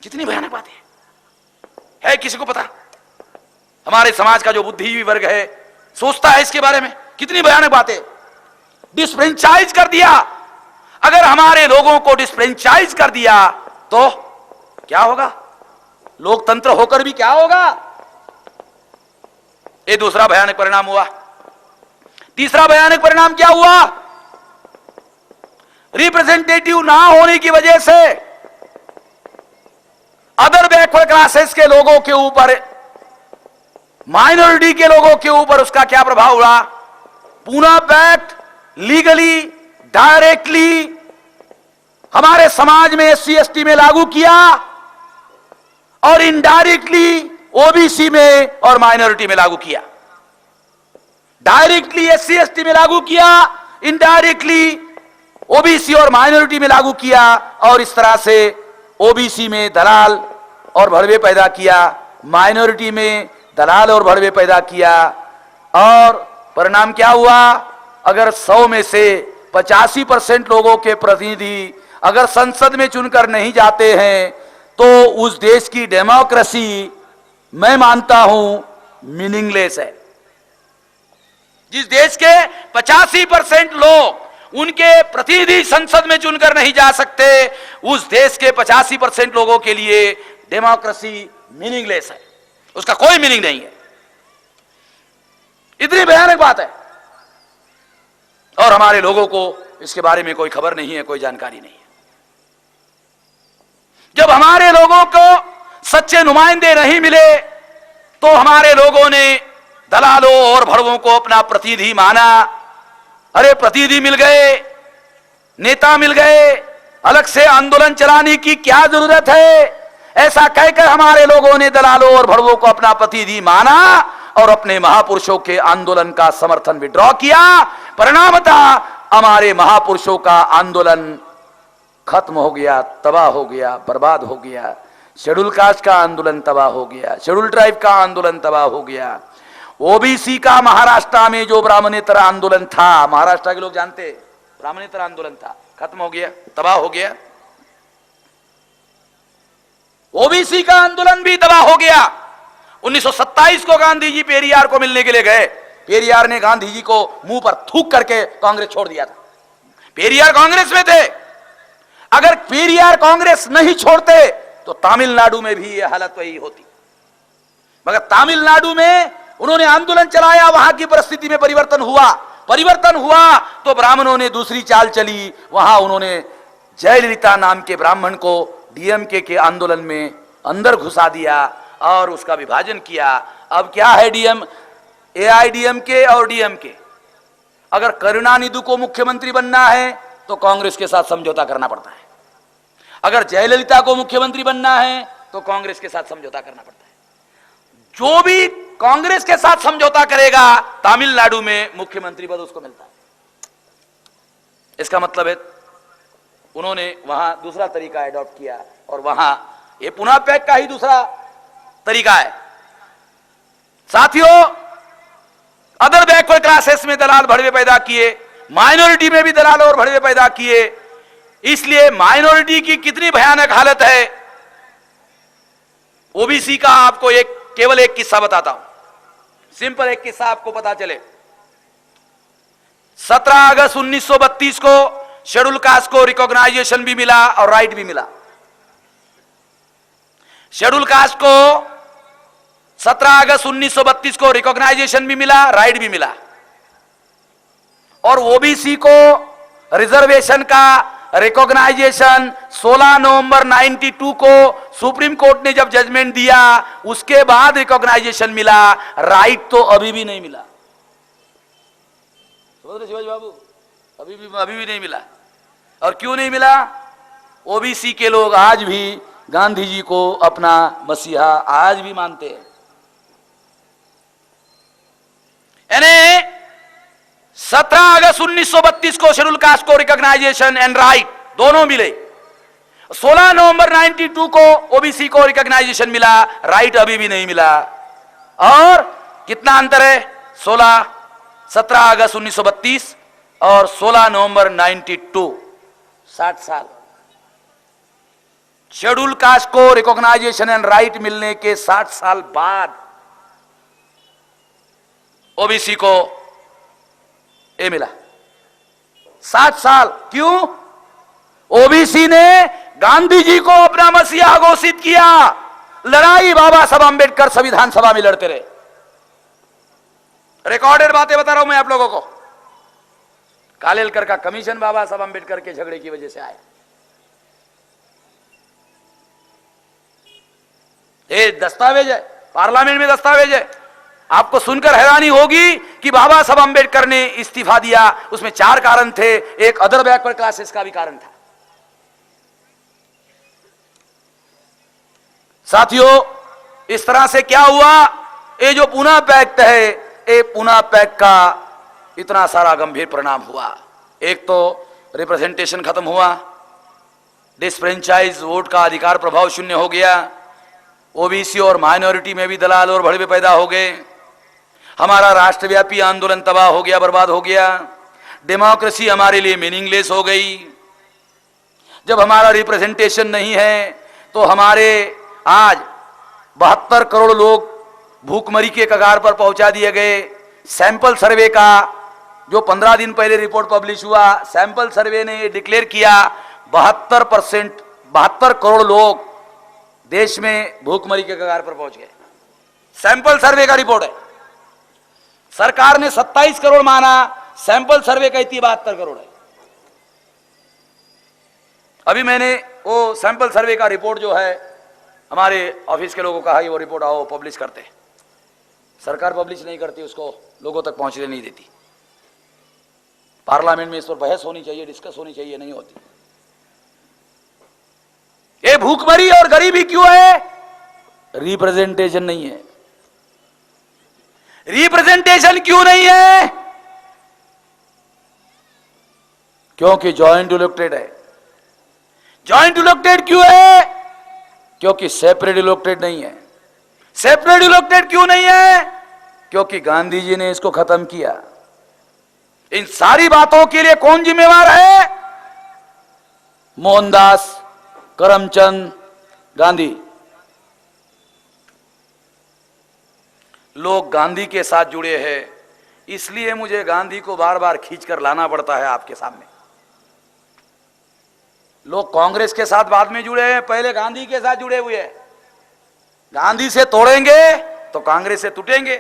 कितनी भयानक बात है किसी को पता? हमारे समाज का जो बुद्धिजीवी वर्ग है सोचता है इसके बारे में, कितनी भयानक बात है। डिस्फ्रेंचाइज कर दिया। अगर हमारे लोगों को डिस्फ्रेंचाइज कर दिया तो क्या होगा? लोकतंत्र होकर भी क्या होगा? ये दूसरा भयानक परिणाम हुआ। तीसरा भयानक परिणाम क्या हुआ? रिप्रेजेंटेटिव ना होने की वजह से अदर बैकवर्ड क्लासेस के लोगों के ऊपर, माइनॉरिटी के लोगों के ऊपर उसका क्या प्रभाव हुआ? पूना पैक्ट लीगली डायरेक्टली हमारे समाज में एससी एसटी में लागू किया और इनडायरेक्टली ओबीसी में और माइनॉरिटी में लागू किया। डायरेक्टली एससी एसटी में लागू किया, इनडायरेक्टली ओबीसी और माइनॉरिटी में लागू किया, और इस तरह से ओबीसी में दलाल और भड़वे पैदा किया, माइनॉरिटी में दलाल और भड़वे पैदा किया। और परिणाम क्या हुआ? अगर 100 में से 85% लोगों के प्रतिनिधि अगर संसद में चुनकर नहीं जाते हैं तो उस देश की डेमोक्रेसी मैं मानता हूं मीनिंगलेस है। जिस देश के 85% लोग उनके प्रतिनिधि संसद में चुनकर नहीं जा सकते, उस देश के 85% लोगों के लिए डेमोक्रेसी मीनिंगलेस है, उसका कोई मीनिंग नहीं है। इतनी भयानक बात है, और हमारे लोगों को इसके बारे में कोई खबर नहीं है, कोई जानकारी नहीं है। जब हमारे लोगों को सच्चे नुमाइंदे नहीं मिले तो हमारे लोगों ने दलालों और भड़वों को अपना प्रतिनिधि माना। अरे प्रतिनिधि मिल गए, नेता मिल गए, अलग से आंदोलन चलाने की क्या जरूरत है? ऐसा कहकर हमारे लोगों ने दलालों और भड़वों को अपना प्रतिनिधि माना और अपने महापुरुषों के आंदोलन का समर्थन विड्रॉ किया। परिणाम था हमारे महापुरुषों का आंदोलन खत्म हो गया, तबाह हो गया, बर्बाद हो गया। शेड्यूल कास्ट का आंदोलन तबाह हो गया, शेड्यूल ट्राइब का आंदोलन तबाह हो गया। ओबीसी का महाराष्ट्र में जो ब्राह्मणेतर आंदोलन था, महाराष्ट्र के लोग जानते, ब्राह्मणेतर आंदोलन था, खत्म हो गया, तबाह हो गया। ओबीसी का आंदोलन भी तबाह हो गया। 1927 को गांधी जी पेरियार को मिलने के लिए गए, पेरियार ने गांधी जी को मुंह पर थूक करके कांग्रेस छोड़ दिया था। पेरियार कांग्रेस में थे। अगर पेरियार कांग्रेस नहीं छोड़ते तो तमिलनाडु में भी यह हालत वही होती, मगर तमिलनाडु में उन्होंने आंदोलन चलाया, वहां की परिस्थिति में परिवर्तन हुआ तो ब्राह्मणों ने दूसरी चाल चली। वहां उन्होंने जयललिता नाम के ब्राह्मण को डीएमके के आंदोलन में अंदर घुसा दिया और उसका विभाजन किया। अब क्या है एआईडीएमके और डीएमके? अगर करुणानिधि को मुख्यमंत्री बनना है तो कांग्रेस के साथ समझौता करना पड़ता है, अगर जयललिता को मुख्यमंत्री बनना है तो कांग्रेस के साथ समझौता करना पड़ता है। जो भी कांग्रेस के साथ समझौता करेगा तमिलनाडु में मुख्यमंत्री पद उसको मिलता है। इसका मतलब है उन्होंने वहां दूसरा तरीका एडॉप्ट किया, और वहां ये पूना पैक्ट का ही दूसरा तरीका है। साथियों, अदर बैकवर्ड क्लासेस में दलाल भड़वे पैदा किए, माइनॉरिटी में भी दलाल और भड़वे पैदा किए। इसलिए माइनॉरिटी की कितनी भयानक हालत है। ओबीसी का आपको केवल एक किस्सा बताता हूं, सिंपल एक किस्सा आपको पता चले। 17 अगस्त 1932 को शेड्यूल कास्ट को रिकॉग्नाइजेशन भी मिला और राइट भी मिला। शेड्यूल कास्ट को 17 अगस्त 1932 को रिकॉग्नाइजेशन भी मिला, राइट भी मिला, और ओबीसी को रिजर्वेशन का रिकॉग्नाइजेशन 16 नवंबर 92 को सुप्रीम कोर्ट ने जब जजमेंट दिया उसके बाद रिकॉग्नाइजेशन मिला, राइट तो अभी भी नहीं मिला। समझ रहे शिवाजी बाबू? अभी भी नहीं मिला। और क्यों नहीं मिला? ओबीसी के लोग आज भी गांधी जी को अपना मसीहा आज भी मानते हैं। यानी 17 अगस्त 1932 को शेड्यूल कास्ट को रिकॉग्नाइजेशन एंड राइट दोनों मिले, 16 नवंबर 92 को ओबीसी को रिकॉग्नाइजेशन मिला, राइट अभी भी नहीं मिला। और कितना अंतर है? 17 अगस्त 1932 और 16 नवंबर 92, 60 साल। शेड्यूल कास्ट को रिकॉग्नाइजेशन एंड राइट मिलने के 60 साल बाद ओबीसी को ये मिला। 60 साल। क्यों? ओबीसी ने गांधी जी को अपना मसीहा घोषित किया। लड़ाई बाबा साहब अंबेडकर संविधान सभा में लड़ते रहे। रिकॉर्डेड बातें बता रहा हूं मैं आप लोगों को। कालेलकर का कमीशन बाबा साहब अंबेडकर के झगड़े की वजह से आया। ये दस्तावेज है, पार्लियामेंट में दस्तावेज है। आपको सुनकर हैरानी होगी कि बाबा साहब अंबेडकर ने इस्तीफा दिया। उसमें 4 कारण थे, एक अदर बैकवर्ड क्लासेस का भी कारण था। साथियों, इस तरह से क्या हुआ? ये जो पूना पैक्ट है, ये पूना पैक्ट का इतना सारा गंभीर परिणाम हुआ। एक तो रिप्रेजेंटेशन खत्म हुआ, डिसफ्रेंचाइज वोट का अधिकार प्रभाव शून्य हो गया, ओबीसी और माइनॉरिटी में भी दलाल और भड़वे पैदा हो गए, हमारा राष्ट्रव्यापी आंदोलन तबाह हो गया, बर्बाद हो गया, डेमोक्रेसी हमारे लिए मीनिंगलेस हो गई। जब हमारा रिप्रेजेंटेशन नहीं है तो हमारे आज 72 करोड़ लोग भूखमरी के कगार पर पहुंचा दिए गए। सैंपल सर्वे का जो 15 दिन पहले रिपोर्ट पब्लिश हुआ, सैंपल सर्वे ने डिक्लेयर किया 72 करोड़ लोग देश में भूखमरी के कगार पर पहुंच गए। सैंपल सर्वे का रिपोर्ट है। सरकार ने 27 करोड़ माना, सैंपल सर्वे कहती है 72 करोड़ है। अभी मैंने वो सैंपल सर्वे का रिपोर्ट जो है हमारे ऑफिस के लोगों का है, वो रिपोर्ट आओ पब्लिश करते हैं। सरकार पब्लिश नहीं करती, उसको लोगों तक पहुंचने नहीं देती। पार्लियामेंट में इस पर बहस होनी चाहिए, डिस्कस होनी चाहिए, नहीं होती। ये भूखमरी और गरीबी क्यों है? रिप्रेजेंटेशन नहीं है। रिप्रेजेंटेशन क्यों नहीं है? क्योंकि जॉइंट इलेक्टेड है। जॉइंट इलेक्टेड क्यों है? क्योंकि सेपरेट इलेक्टेड नहीं है। सेपरेट इलेक्टेड क्यों नहीं है? क्योंकि गांधी जी ने इसको खत्म किया। इन सारी बातों के लिए कौन जिम्मेवार है? मोहनदास करमचंद गांधी। लोग गांधी के साथ जुड़े हैं, इसलिए मुझे गांधी को बार बार खींचकर लाना पड़ता है आपके सामने। लोग कांग्रेस के साथ बाद में जुड़े हैं, पहले गांधी के साथ जुड़े हुए हैं। गांधी से तोड़ेंगे तो कांग्रेस से टूटेंगे,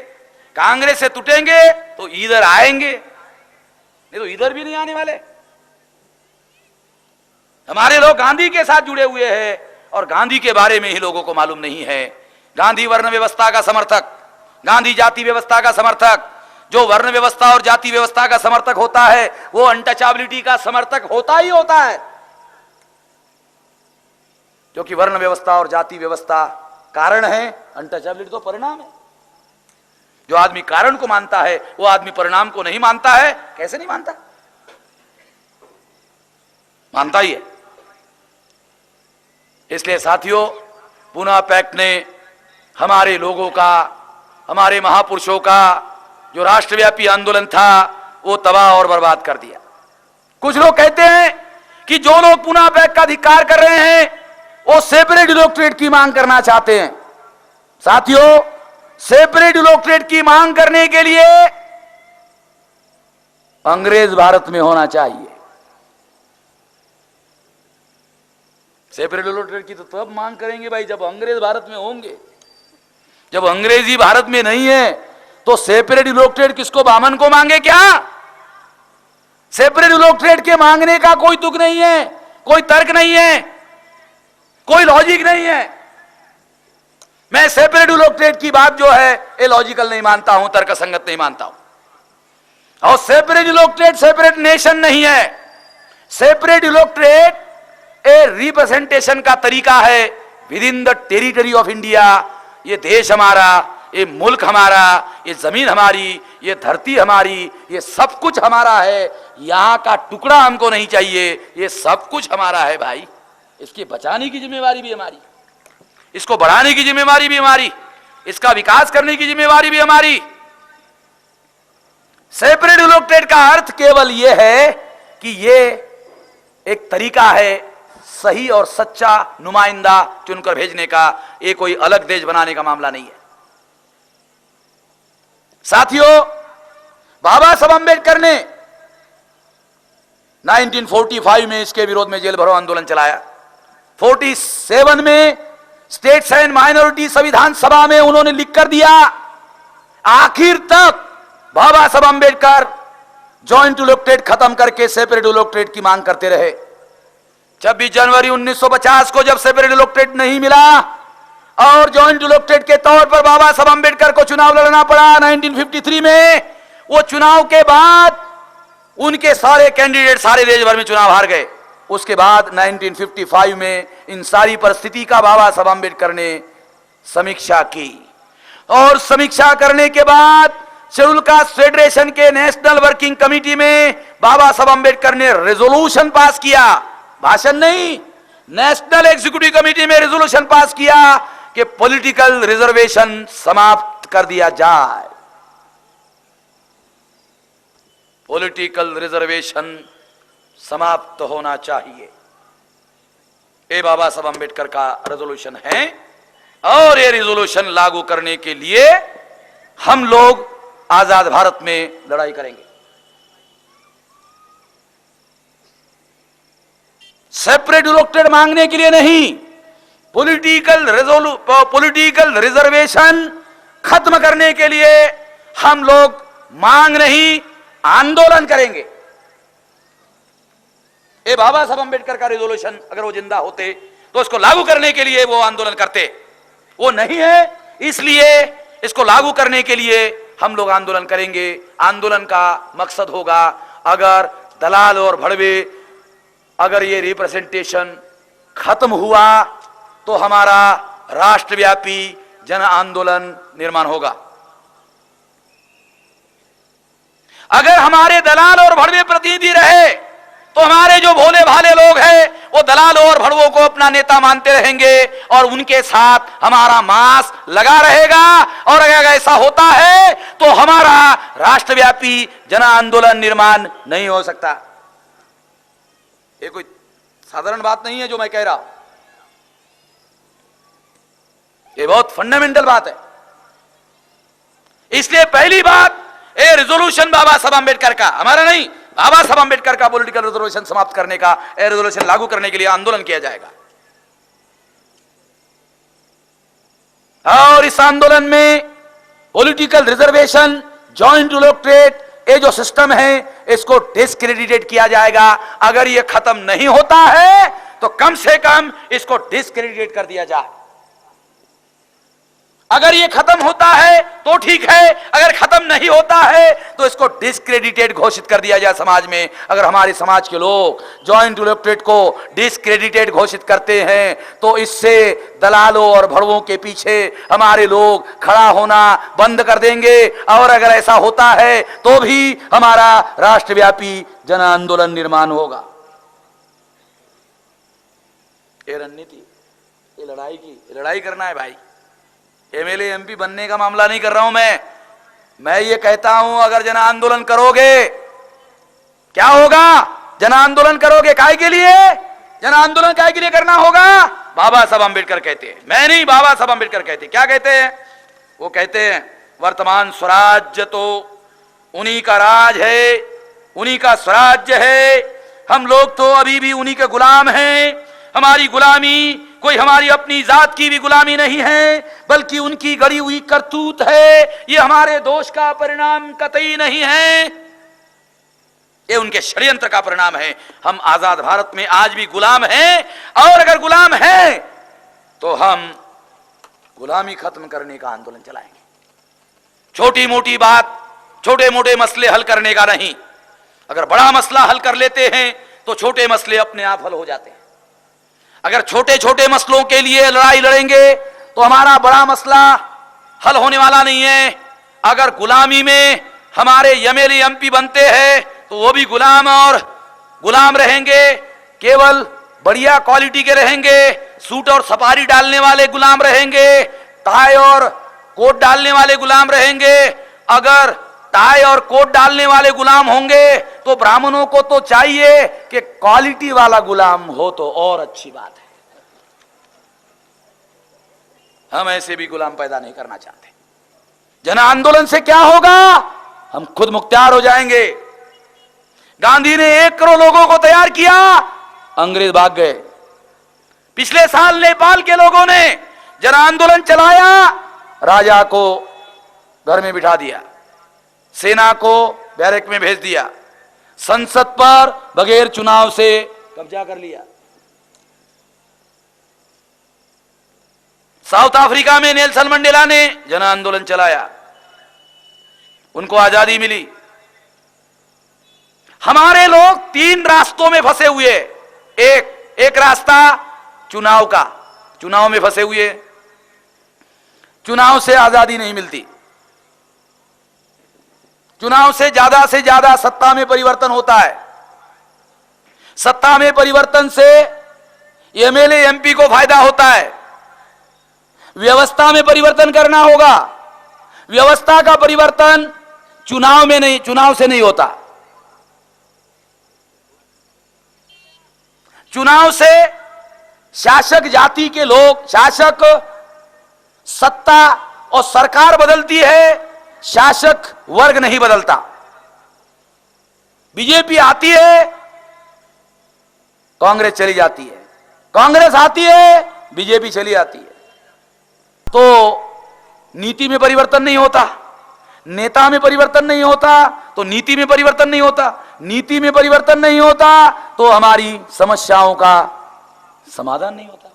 कांग्रेस से टूटेंगे तो इधर आएंगे, नहीं तो इधर भी नहीं आने वाले। हमारे लोग गांधी के साथ जुड़े हुए हैं और गांधी के बारे में ही लोगों को मालूम नहीं है। गांधी वर्ण व्यवस्था का समर्थक, गांधी जाति व्यवस्था का समर्थक। जो वर्ण व्यवस्था और जाति व्यवस्था का समर्थक होता है वो अनटचेबिलिटी का समर्थक होता ही होता है, क्योंकि वर्ण व्यवस्था और जाति व्यवस्था कारण है, अनटचेबिलिटी तो परिणाम है। जो आदमी कारण को मानता है वो आदमी परिणाम को नहीं मानता है। कैसे नहीं मानता? मानता ही है। इसलिए साथियों, पूना पैक्ट ने हमारे लोगों का, हमारे महापुरुषों का जो राष्ट्रव्यापी आंदोलन था वो तबाह और बर्बाद कर दिया। कुछ लोग कहते हैं कि जो लोग पूना पैक्ट का धिक्कार कर रहे हैं वो सेपरेट इलेक्टोरेट की मांग करना चाहते हैं। साथियों, सेपरेट इलेक्टोरेट की मांग करने के लिए अंग्रेज भारत में होना चाहिए। सेपरेट इलेक्टोरेट की तो तब मांग करेंगे भाई जब अंग्रेज भारत में होंगे। जब अंग्रेजी भारत में नहीं है तो सेपरेट इलेक्टोरेट किसको, बामन को मांगे क्या? सेपरेट इलेक्टोरेट के मांगने का कोई तुक नहीं है, कोई तर्क नहीं है, कोई लॉजिक नहीं है। मैं सेपरेट इलेक्टोरेट की बात जो है ये लॉजिकल नहीं मानता हूं, तर्क संगत नहीं मानता हूं। और सेपरेट इलेक्टोरेट सेपरेट नेशन नहीं है। सेपरेट इलेक्टोरेट ए रिप्रेजेंटेशन का तरीका है with in the territory of India. ये देश हमारा, ये मुल्क हमारा, ये जमीन हमारी, ये धरती हमारी, ये सब कुछ हमारा है। यहां का टुकड़ा हमको नहीं चाहिए, ये सब कुछ हमारा है भाई। इसकी बचाने की जिम्मेवारी भी हमारी, इसको बढ़ाने की जिम्मेवारी भी हमारी, इसका विकास करने की जिम्मेवारी भी हमारी। सेपरेट इलेक्टोरेट का अर्थ केवल यह है कि यह एक तरीका है सही और सच्चा नुमाइंदा चुनकर भेजने का, ये कोई अलग देश बनाने का मामला नहीं है। साथियों, बाबा साहब अंबेडकर ने 1945 में इसके विरोध में जेल भरो आंदोलन चलाया। 47 में स्टेट्स एंड माइनॉरिटी संविधान सभा में उन्होंने लिख कर दिया। आखिर तक बाबा साहब अंबेडकर जॉइंट इलेक्टोरेट खत्म करके सेपरेट इलेक्टोरेट की मांग करते रहे। 26 जनवरी 1950 को जब सेपरेट इलेक्टोरेट नहीं मिला और जॉइंट इलेक्टोरेट के तौर पर बाबा साहब अंबेडकर को चुनाव लड़ना पड़ा 1953 में, वो चुनाव के बाद उनके सारे कैंडिडेट सारे देश भर में चुनाव हार गए। उसके बाद 1955 में इन सारी परिस्थिति का बाबा साहब अंबेडकर ने समीक्षा की और समीक्षा करने के बाद शेड्यूल कास्ट फेडरेशन के नेशनल वर्किंग कमेटी में बाबा साहब अंबेडकर ने रेजोल्यूशन पास किया, भाषण नहीं, नेशनल एग्जीक्यूटिव कमेटी में रेजोल्यूशन पास किया कि पॉलिटिकल रिजर्वेशन समाप्त कर दिया जाए। पॉलिटिकल रिजर्वेशन समाप्त होना चाहिए, ये बाबा साहब अंबेडकर का रेजोल्यूशन है। और ये रेजोल्यूशन लागू करने के लिए हम लोग आजाद भारत में लड़ाई करेंगे। सेपरेट इलेक्टोरेट मांगने के लिए नहीं, पॉलिटिकल रिजर्वेशन खत्म करने के लिए हम लोग मांग नहीं, आंदोलन करेंगे। ये बाबा साहब अंबेडकर का रेजोल्यूशन अगर वो जिंदा होते तो इसको लागू करने के लिए वो आंदोलन करते, वो नहीं है, इसलिए इसको लागू करने के लिए हम लोग आंदोलन करेंगे। आंदोलन का मकसद होगा अगर दलाल और भड़वे, अगर ये रिप्रेजेंटेशन खत्म हुआ तो हमारा राष्ट्रव्यापी जन आंदोलन निर्माण होगा। अगर हमारे दलाल और भड़वे प्रतिनिधि रहे तो हमारे जो भोले भाले लोग हैं वो दलाल और भड़वों को अपना नेता मानते रहेंगे और उनके साथ हमारा मांस लगा रहेगा। और अगर ऐसा होता है तो हमारा राष्ट्रव्यापी जन आंदोलन निर्माण नहीं हो सकता। ये कोई साधारण बात नहीं है जो मैं कह रहा हूं, ये बहुत फंडामेंटल बात है। इसलिए पहली बात, ये रेजोल्यूशन बाबा साहब अंबेडकर का, हमारा नहीं, बाबा साहब अंबेडकर का पॉलिटिकल रिजर्वेशन समाप्त करने का, रेजोल्यूशन लागू करने के लिए आंदोलन किया जाएगा। और इस आंदोलन में पॉलिटिकल रिजर्वेशन, जॉइंट इलेक्टोरेट, ये जो सिस्टम है इसको डिस्क्रेडिटेड किया जाएगा। अगर ये खत्म नहीं होता है तो कम से कम इसको डिस्क्रेडिटेट कर दिया जाए। अगर ये खत्म होता है तो ठीक है, अगर खत्म नहीं होता है तो इसको डिस्क्रेडिटेड घोषित कर दिया जाए समाज में। अगर हमारे समाज के लोग जॉइंट इलेक्टोरेट को डिस्क्रेडिटेड घोषित करते हैं तो इससे दलालों और भड़वों के पीछे हमारे लोग खड़ा होना बंद कर देंगे। और अगर ऐसा होता है तो भी हमारा राष्ट्रव्यापी जन आंदोलन निर्माण होगा। ये रणनीति, ये लड़ाई की, लड़ाई करना है भाई। एमएलए एमपी बनने का मामला नहीं कर रहा हूं मैं ये कहता हूं अगर जन आंदोलन करोगे क्या होगा? जन आंदोलन करोगे काहे के लिए? जन आंदोलन काहे के लिए करना होगा? बाबा साहब अंबेडकर कहते हैं, मैं नहीं, बाबा साहब अंबेडकर कहते हैं। क्या कहते हैं? वो कहते हैं वर्तमान स्वराज्य तो उन्हीं का राज है, उन्हीं का स्वराज्य है, हम लोग तो अभी भी उन्हीं के गुलाम हैं। हमारी गुलामी कोई हमारी अपनी जात की भी गुलामी नहीं है, बल्कि उनकी गढ़ी हुई करतूत है। ये हमारे दोष का परिणाम कतई नहीं है, ये उनके षड्यंत्र का परिणाम है। हम आजाद भारत में आज भी गुलाम हैं, और अगर गुलाम हैं तो हम गुलामी खत्म करने का आंदोलन चलाएंगे। छोटी मोटी बात, छोटे मोटे मसले हल करने का नहीं। अगर बड़ा मसला हल कर लेते हैं तो छोटे मसले अपने आप हल हो जाते हैं। अगर छोटे छोटे मसलों के लिए लड़ाई लड़ेंगे तो हमारा बड़ा मसला हल होने वाला नहीं है। अगर गुलामी में हमारे एमएलए एमपी बनते हैं तो वो भी गुलाम और गुलाम रहेंगे, केवल बढ़िया क्वालिटी के रहेंगे, सूट और सफारी डालने वाले गुलाम रहेंगे, टाई और कोट डालने वाले गुलाम रहेंगे। अगर टाई और कोट डालने वाले गुलाम होंगे तो ब्राह्मणों को तो चाहिए कि क्वालिटी वाला गुलाम हो तो और अच्छी बात है। हम ऐसे भी गुलाम पैदा नहीं करना चाहते। जन आंदोलन से क्या होगा? हम खुद मुख्तियार हो जाएंगे। गांधी ने 1 करोड़ लोगों को तैयार किया, अंग्रेज भाग गए। पिछले साल नेपाल के लोगों ने जन आंदोलन चलाया, राजा को घर में बिठा दिया, सेना को बैरक में भेज दिया, संसद पर बगैर चुनाव से कब्जा कर लिया। साउथ अफ्रीका में नेल्सन मंडेला ने जन आंदोलन चलाया, उनको आजादी मिली। हमारे लोग 3 रास्तों में फंसे हुए। एक रास्ता चुनाव का, चुनाव में फंसे हुए, चुनाव से आजादी नहीं मिलती। चुनाव से ज्यादा सत्ता में परिवर्तन होता है। सत्ता में परिवर्तन से एमएलए एमपी को फायदा होता है। व्यवस्था में परिवर्तन करना होगा, व्यवस्था का परिवर्तन चुनाव में नहीं, चुनाव से नहीं होता। चुनाव से शासक जाति के लोग, शासक सत्ता और सरकार बदलती है, शासक वर्ग नहीं बदलता। बीजेपी आती है, कांग्रेस चली जाती है, कांग्रेस आती है, बीजेपी चली जाती है। तो नीति में परिवर्तन नहीं होता, नेता में परिवर्तन नहीं होता तो नीति में परिवर्तन नहीं होता, नीति में परिवर्तन नहीं होता तो हमारी समस्याओं का समाधान नहीं होता।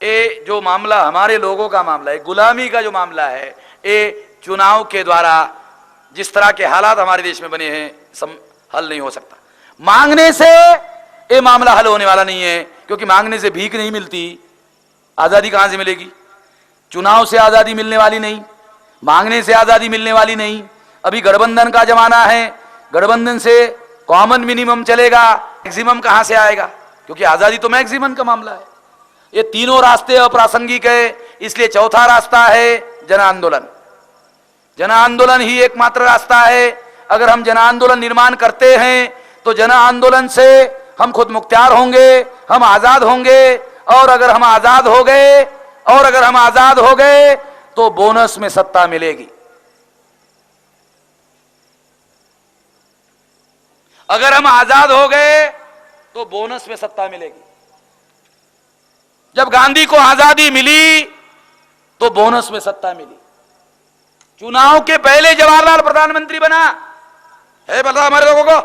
ये जो मामला हमारे लोगों का मामला है, गुलामी का जो मामला है, ये चुनाव के द्वारा जिस तरह के हालात हमारे देश में बने हैं हल नहीं हो सकता। मांगने से ये मामला हल होने वाला नहीं है, क्योंकि मांगने से भीख नहीं मिलती, आजादी कहां से मिलेगी? चुनाव से आजादी मिलने वाली नहीं, मांगने से आजादी मिलने वाली नहीं। अभी गठबंधन का जमाना है, गठबंधन से कॉमन मिनिमम चलेगा, मैक्सिमम कहां से आएगा? क्योंकि आजादी तो मैक्सिमम का मामला है। ये तीनों रास्ते अप्रासंगिक है, इसलिए चौथा रास्ता है जन आंदोलन। जन आंदोलन ही एकमात्र रास्ता है। अगर हम जन आंदोलन निर्माण करते हैं तो जन आंदोलन से हम खुद मुख्तियार होंगे, हम आजाद होंगे। और अगर हम आजाद हो गए तो बोनस में सत्ता मिलेगी। अगर हम आजाद हो गए तो बोनस में सत्ता मिलेगी। जब गांधी को आजादी मिली तो बोनस में सत्ता मिली। चुनाव के पहले जवाहरलाल प्रधानमंत्री बना है, पता हमारे लोगों को?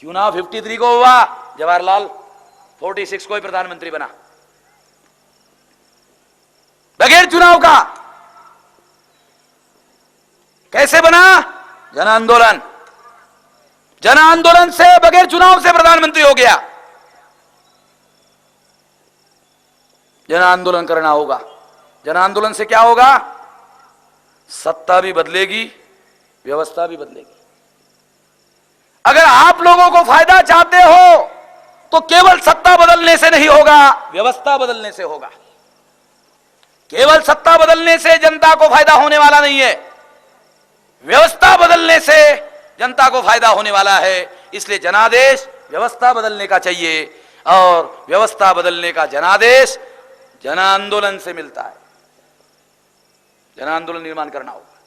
चुनाव 53 को हुआ, जवाहरलाल 46 को ही प्रधानमंत्री बना, बगैर चुनाव का। कैसे बना? जन आंदोलन। जन आंदोलन से, बगैर चुनाव से प्रधानमंत्री हो गया। जन आंदोलन करना होगा। जन आंदोलन से क्या होगा? सत्ता भी बदलेगी, व्यवस्था भी बदलेगी। अगर आप लोगों को फायदा चाहते हो तो केवल सत्ता बदलने से नहीं होगा, व्यवस्था बदलने से होगा। केवल सत्ता बदलने से जनता को फायदा होने वाला नहीं है, व्यवस्था बदलने से जनता को फायदा होने वाला है। इसलिए जनादेश व्यवस्था बदलने का चाहिए, और व्यवस्था बदलने का जनादेश जन आंदोलन से मिलता है। जन आंदोलन निर्माण करना होगा।